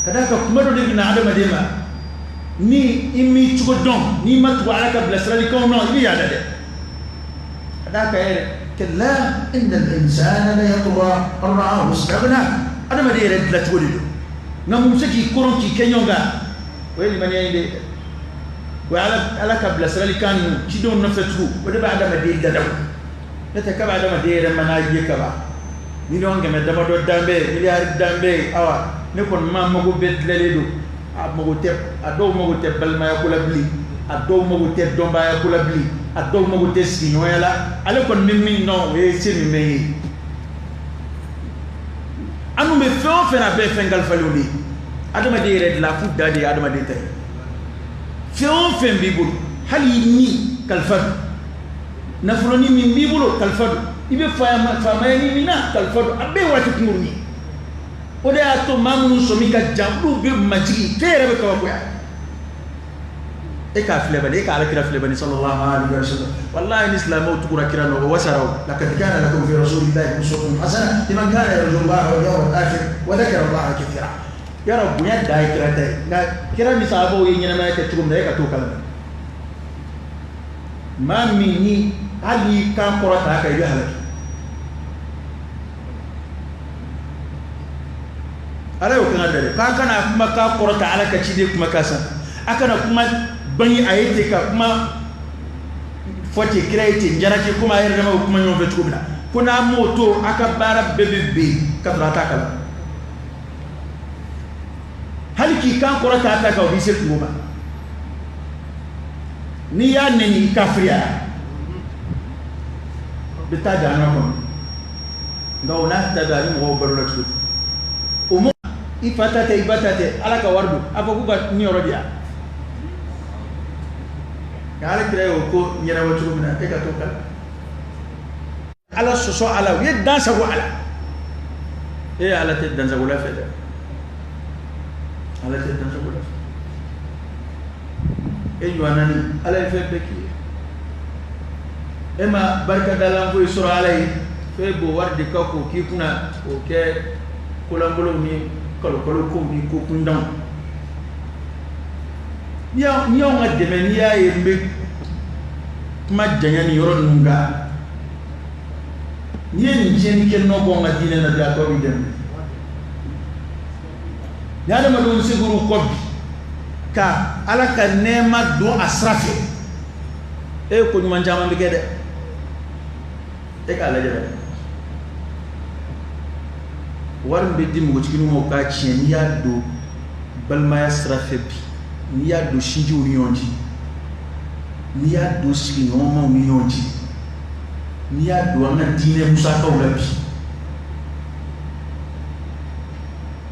kada ka kuma do de na adama de ma ni imi chugo don ni matu ala ka blasrali ko no ibi ya dade adaka kalla inna al-insana la yatgha ar-ra'a mustaghna adama de red la tolido na musaki koron ki kenyonga weli mani inde wa ala ka blasrali kan ci don na fetu wada ba adama de dadaw nata ka ba adama de re manaji ka ba ni don ngame dama do dambe milliard dambe awa ne kon ma mago betlele do mago teb ado mago teb balma ya kula bli ado mago teb domba ya kula bli ado mago teski noyala ale kon mimmi non e semi meyi anu me fo fe na be fengal faluli adama de red la fu dadi adama de tay fo fe bibul hali ni kalfad nafroni min bibulo kalfad ibe fama ni mina kalfad abe wati kumurni ode ato mamu somika jambu be majigi tere be ko ya e ka flebani e ka ala kira flebani sallallahu alaihi wasallam wallahi islam o tukura kira no wasara laqad kana lakum fi rasulillahi uswatun hasana liman kana yarju Allah wal yawmal akhir wa dhakara Allah kathira ya rabbu ya dai kira tay na kira mi sahabo yi nyina ma ka tugum da ka to kala mami ni ali kan korata ka yi halaki ala yo kana dare ka kana kuma ka korata ala ka ci de kuma ka san akana kuma bani ayete ka kuma foti kreati jaraki kuma ayre ma kuma nyon vetu kuma kuna moto aka bara bebe katrata kala haliki kan korata ta ka obise kuma ni ya neni kafriya bita da na ko ngawna ta da ni mo barula tu umu ifatate ibatate alaka wardu afaku ga ni orodia kala kire ko nyera watu mina e ka to kala ala soso ala wi dansa ko ala ala te dansa ko la fede ala te dansa ko la yoanani ala fe beki ema barka dalam ko sura alai fe bo warde ka ko ki kuna o ke kolambolo ni kolo ko mi ko kundam niya nga deme niya yembe ma janya ni yoro nunga niye ni jeni ken no bo ngadine na da ko bidem yana ma don siguru ko ka ala ka nema do asrafe ko nyuma jama be gede ka ala jere war mbe dim go cikinu mo ka chien ya do balma ya asrafe bi ni ya do shinji unionji ni ya do sigi ngoma unionji ni ya do anga dine musaka ulabi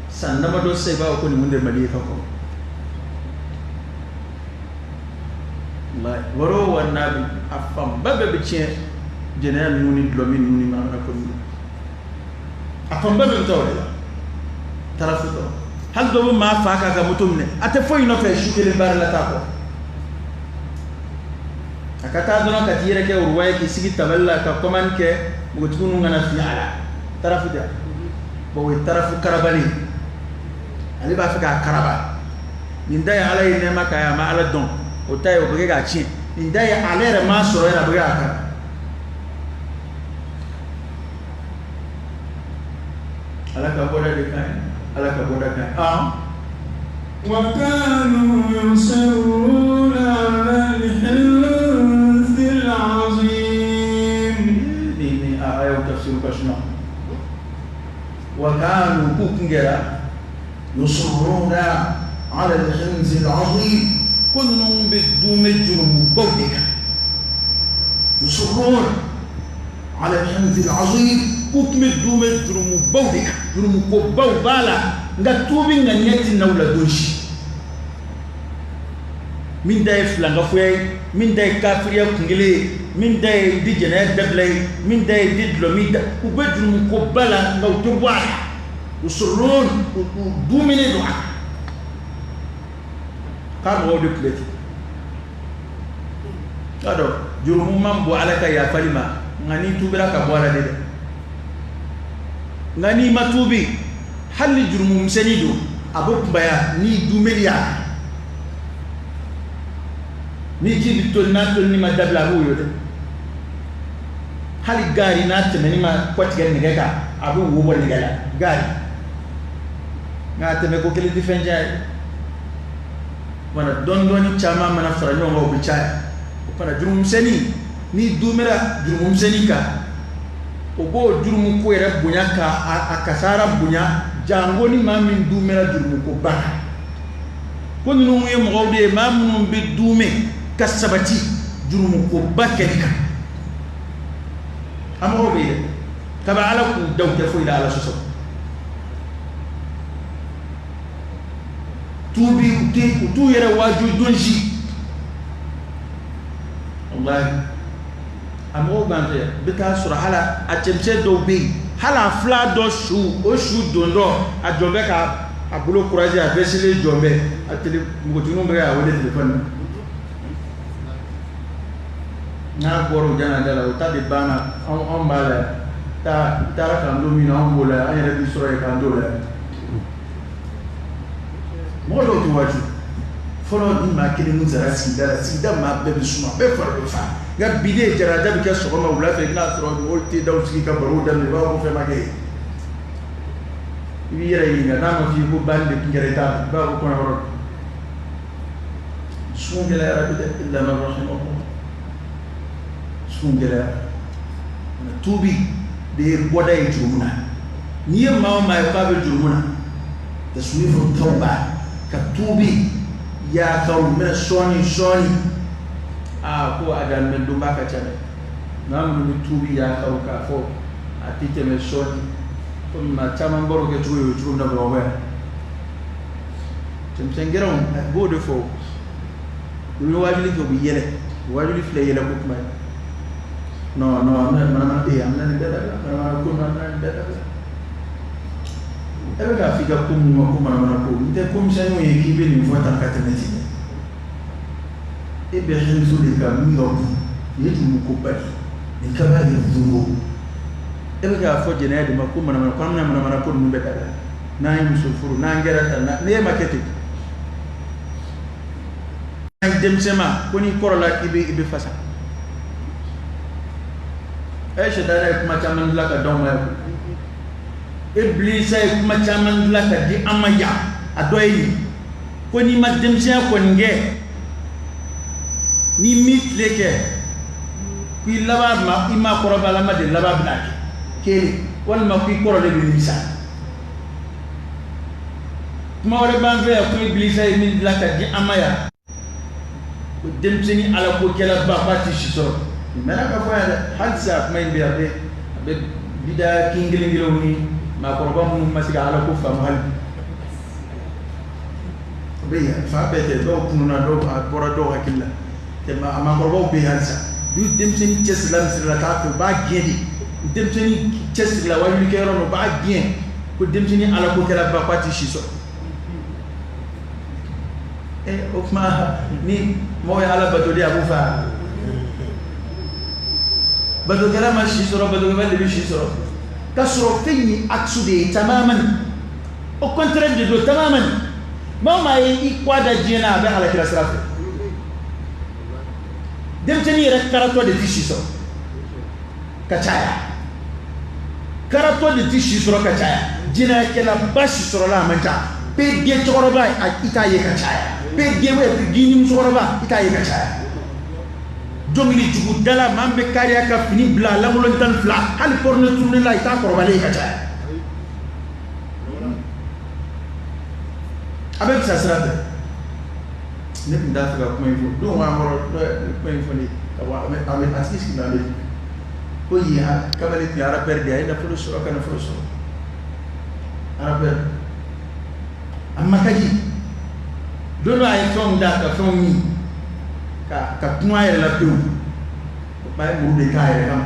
sanna ma do sey ba ko ni munde mali ka ko waro wannabi afam babe be cien general nuni dlomi nuni ma na ko afam babe tawde tarafuto hal do ma fa ka ga mutumne ate foy no fe shukele bar la ta ko akata do no ka tire ke urwaye ki sigi taballa ka koman ke mo tunu ngana fi ala tarafuda bo we tarafu karabali ali ba fa ka karaba ninda ya ala ine ma ka ya ma ala don o tayo bege ga chi inda ya alere ma soro era bege aka ala ka boda de kan ala ka boda kan wa kanu yusiruna ala al-hinth al-azim ni ayo tafsir kashna wa kanu kungera yusiruna ala al-hinth al-azim كنهم بدون جرم بودك يصرون على الحنث العظيم كتم بدون جرم بودك جرم كوباو بالا ngatubi nganyeti na uladoshi min day flanga fuy min day kafriya kungile min day dijena dablay min day didlomida ubejum ko bala ngawto wala usurun dumine do kam wo de pleti ado jurumu mambo alaka ya falima ngani tubira ka bwala de ngani matubi halli jurumu msenido abo mbaya ni dumelia ni jibi to ni madabla huyo de hali gari na teme ni ma kwatiga ni gaka abo wo ni gala gari ngate me ko kele difenja wana dondoni chama mana faranyo ngo bichaya para jurum seni ni dumera jurum seni ka obo jurum ko era bunya ka akasara bunya jangoni mamin dumera jurum ko ba ko nu mu mo de mamun be dume kasabati jurum ko ba kelika amo be kaba ala ku dawta fo ila ala soso tubi utu yere waju donji wallahi amo bande bita sura hala achemche do be hala fla do shu o shu dondo ajobe ka abulo courage a besile jombe atele ngotunu mbere a wode telefone na goro jana dala utabi bana on bala ta tara kan lumina on bola ayere bi sura kan dola molo to waju folo ni ma kele nuzara sida ma bebe suma be fardo fa ga bide jara da bi ka so ma wula fe na tro do wolti daw siki ka baro da ba mo fe ma ge wi yere yi na ma fi ko bande ngere ta ba ko na waro sungela ya rabbi illa man rahimahullah sungela tubi de goda yi jumuna ni ma ma fa be jumuna taswifu tauba ka tubi ya kawo min soni ko adal men do baka tane namu ni tubi ya kawo ka fo atite me soni ma chama mboro ke tuyo na bro wa temsengera on go de fo ni wajuli ko bi yele wajuli fle yele ko kuma no mana te amna ne dada mana ko mana dada ebe ka fika kuma mana ko nte komishani we kibe ni mfuata katemeti ebe henzo de ka mingo yetu mukubali ni kama ni dhungu ebe ka fo jena de makuma mana kwa mana ko numbe dada na yi musufuru na ngera na ne makete dem sema koni korola ibe fasa shedana kuma chaman la ka doma Iblis ay kuma chaman la ka di amaya adoyi koni ma dem sema konge ni mit leke ki laba ma ima koroba la ma de laba blaki ke wal ma ki korole bi misa kuma wala ban ve ko Iblis ay min la ka di amaya dem seni ala ko kala ba pati shiso mena ka fa hadsa may biya be bida kingilingilo ni ma ko ba mu masiga ala ko fa mahal be fa be te do kununa do bora do hakilla te ma ko ba be hadsa du dem seni cheslam sira ka to ba gedi dem seni chesla wa ni kero no ba gien ko dem seni ala ko kala ba pati shiso okma ni moy ala bato dia bufa bato kala ma shisoro bato kala bi shisoro kasro fini aksude tamaman au contraire de do tamaman mama yi kwada jina be ala kila srafe dem tani rek karato de shisoro kachaya karato de shisoro kachaya jina kala bashi soro la manta pe die choroba itaye kachaya pe gewe gini musoroba itaye kachaya jongli jugu dala mambe kariya ka fini bla lamulon tan fla hal porno tourne la ita korobale kachaya avec ça sera ne pinda fa ko info do wa moro ko info ni wa ame atis na le ko yi ha kabale ti ara perde ay na fulo so kana fulo so ara per amma kaji dono ay fon da ka fon ni ka kuma ya la tu ba mu de ka ya kam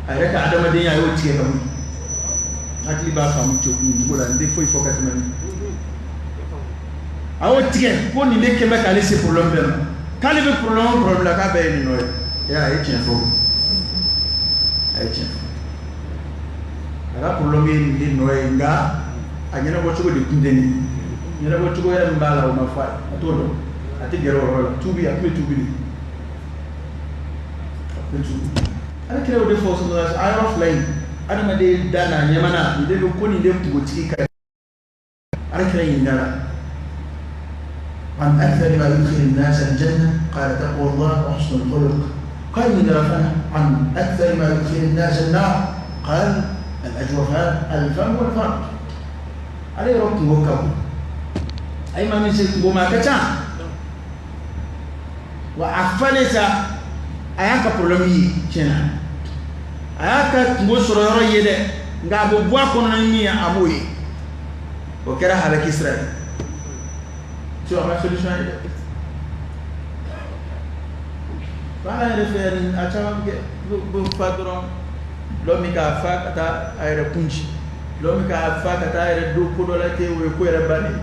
ay reka adama de ya yo tie kam ati ba fa mu to ko la ndé foi fokat man awo tie ko ni ne kemba ka laisser problème ben ka le problème la ka ba ni no ya ay tien fo ay tien ala problème ni no nga anyana bo chugo de kundeni nyana bo chugo ya mbala o mafa atodo ati gero ro tubi akme tubi ni ala kire o de force no as I am flying ana ma de dana nyamana de ko ni de tugo tika ala kire yindala عن أكثر ما يدخل الناس الجنة قال تقوى الله وحسن الخلق قال من رفعنا عن أكثر ما يدخل الناس النار قال الأجوفان الفم والفرج عليه ربط وكبه أي ما من سيكون بما كتان وأفلسا أياك برلمي كنا أياك مبصر يرى يده نقابو بواكونا نمي أبوي وكرا هذا كسرائيل tu as ma solution est voilà le faire à chaque bu fadron l'homme qui a fait kata ayre punchi l'homme qui a fait kata ayre do ko dola te we ko yere bani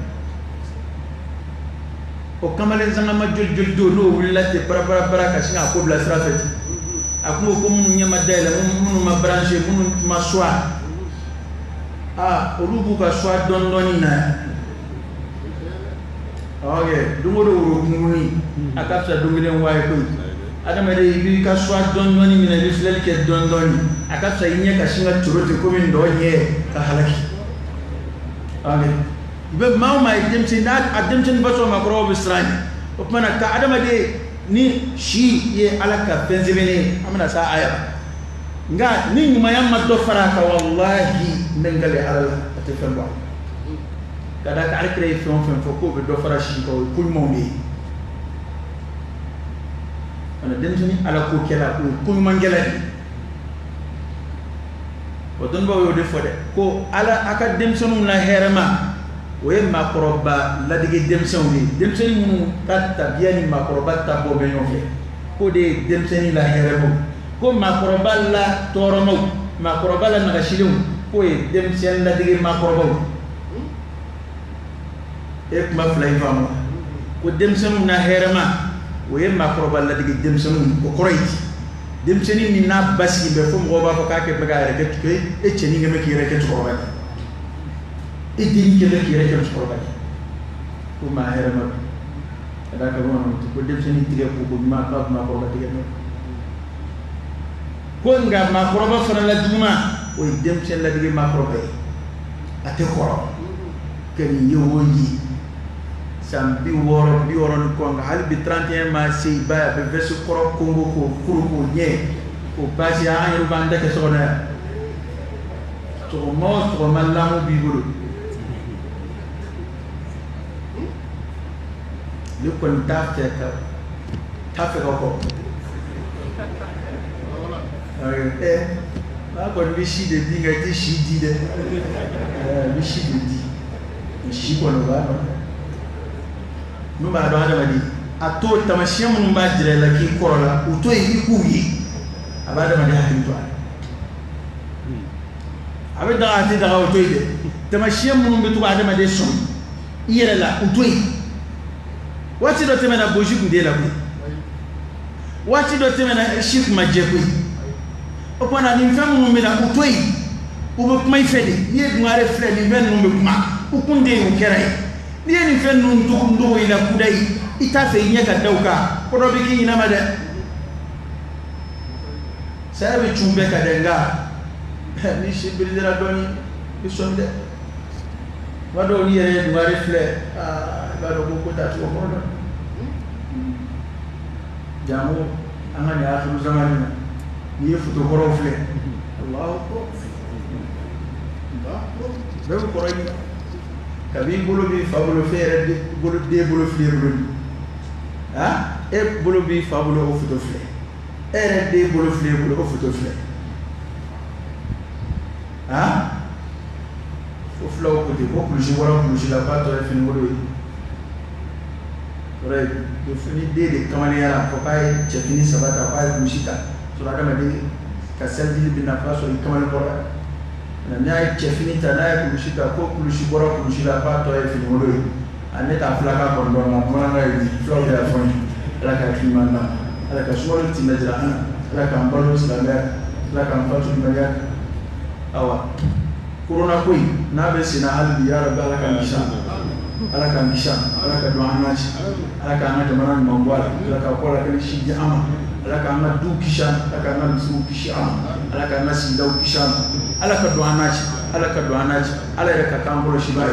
o kamale zanga ma jol do no wulate bara ka singa ko bla strafeti akumo ko mun nyama dele mun ma brancher mun ma soir orubu ka soir don doni na okay dumoro wuro kumuni akapsa dungilen waye ko adama de bi ka soir don doni mina bi flel ke don doni akapsa yinya ka singa turote ko min do nye ka halaki okay be mawma idemtin dat ademtin baso makro bisrani opmana ka adama de ni shi ye alaka benzebene amana sa aya nga ni nyuma yamma do faraka wallahi ndengale ala atefemba kada ka alkre fon fo ko do farashi ko kulmongi ana dentini ala ko kela ko kulmangela wadon ba yo defode ko ala aka demsonu na herema o ye makoroba ladige demsonu demsonu katta biani makoroba ta bo be yofe ko de demseni la heremo ko makoroba la toromo makoroba la nagashilum ko ye demsen ladige makoroba e kuma flay famo ko demsonu na herema o ye makoroba ladige demsonu ko koroyti demseni ni na basi be fo mo ba ko ka ke baga reke ke e cheni ngeme ki reke to ba e din ke le ki reke to ba ko ma herema ada ka wono ko demseni tire ko ma ka ma ko ba tire ko nga ma ko ba fana la duma o demsen la dige ma ko ba ate ko ke ni yowoyi sam bi woro ko nga hal bi 31 ma sey ba be vesu koro kongo ko kuru ko nye ko basi a ayu banda ke sona to mo to malamu bi buru le kon tafte ko ba ko bi shi de dinga ti shi di de bi shi de di shi ko no ba no ba do adamadi ato tamashiya mun ba jire la ki korola uto yi ku yi abada ma da hakin to abada ati da uto yi tamashiya mun bi to adamadi so iyere la uto yi wati do temena boji ku de la ku wati do temena shik ma je ku opona ni fam mun mi da uto yi ubo kuma ifede ni e ngare fle ni ben mun be kuma ukunde mu kerai ni ni fen nun ndo ila kudai ita fe nyaka dauka ko do biki ina made sabe chumbe kadenga ni shibilira doni bisonde wado ni yere ngare fle bado ko ta to ko do jamu amani akhiru zamani ni futo koro fle Allahu akbar be ko royi kabi bolo bi fabulo fere de bolo fle bolo ha e bolo bi fabulo o futo fle ere de bolo fle bolo o futo fle ha o fle o de ko plus wala plus la pato e fin wolo ore do fini de kamani yara ko pay che fini sabata pay musita so la dama de ka seldi bi na paso i kamani bora na nyai chefini tanaye kulushika ko kulushibora kulushila pato ya fini wolo aneta flaka kondo na mwana yi flow ya foni ala ka kimana ala ka swalo timejra ana ala ka mbalo islamer ala ka mfatu mbaga awa corona koi na be sina hali ya rabbi ala ka misha ala ka duanachi ala ka ngata marani mambwala ala ka kola kali shiji ama ala ka ngata du kisha ala ka ngata su kisha ala ka nasi dau kisha ala ka duanachi ala ya ka kambolo shibai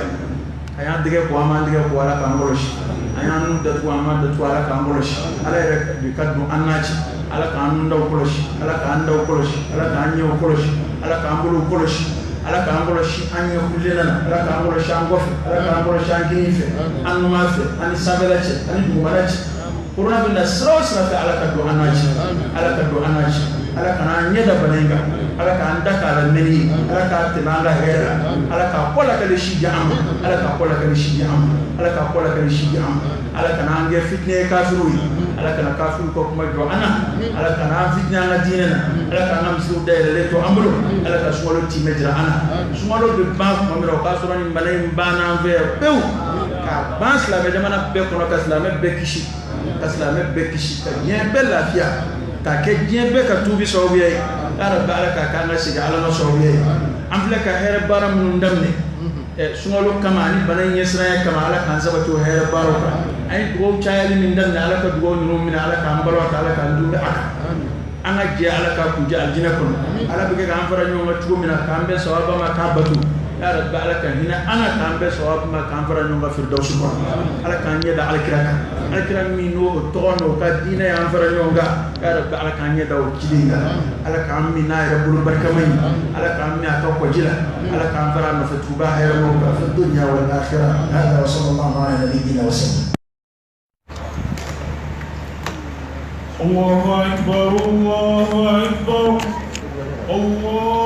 aya dige ko ama dige ko ala ka kambolo shi aya nu da ko ama da to ala ka kambolo shi ala ya ka duanachi ala ka anu dau kolo shi ala ka andau kolo shi ala ka anyo kolo shi ala ka ambolo kolo shi ala ka ambolo shi anyo kulena ala ka ambolo shi angofe ala ka ambolo shi anginife anu mafe ani sabelache ani dumarache corona binda srawsra fa ala ka duanachi ala ka na nyeda banenga ala ka andaka ala meni ala ka tinanga hera ala ka kola ka shi jam ala ka kola ka shi jam ala ka kola ka shi jam ala ka na nge fitne kafiru ala ka na kafiru ko kuma do ana ala ka na fitna na dinena ala ka na msu dele le to amro ala ka swalo timejra ana swalo be ba ko mero ka so ni malay mbana ve pew ka bans la be jamana be ko no ka islame be kishi ka bien bella fia ta ke bien be ka tubi so biye ara baraka ka na shiga ala no so biye amfle ka here baram nun damne e sungalo kama ni banan yesra kama ala kan sabato here baraka ay go chayali min damne ala ka dugo no min ala ka ambaro ka ala ka ndu aka anga je ala ka ku je aljina ko ala be ka amfara nyo ma tugo min ka ambe sawaba ma ka batu يا رب على كان هنا أنا كان بسواب ما كان فرنا في الدوس على كان يدا على كلام مينو تغنو كدينا يا فرنا يا رب على كان يدا وكيلنا على كان منا رب البركمين على كان منا توكجلا على كان فرنا في توبة في الدنيا والآخرة. هذا وصلى الله على نبينا وسلم. الله أكبر الله أكبر الله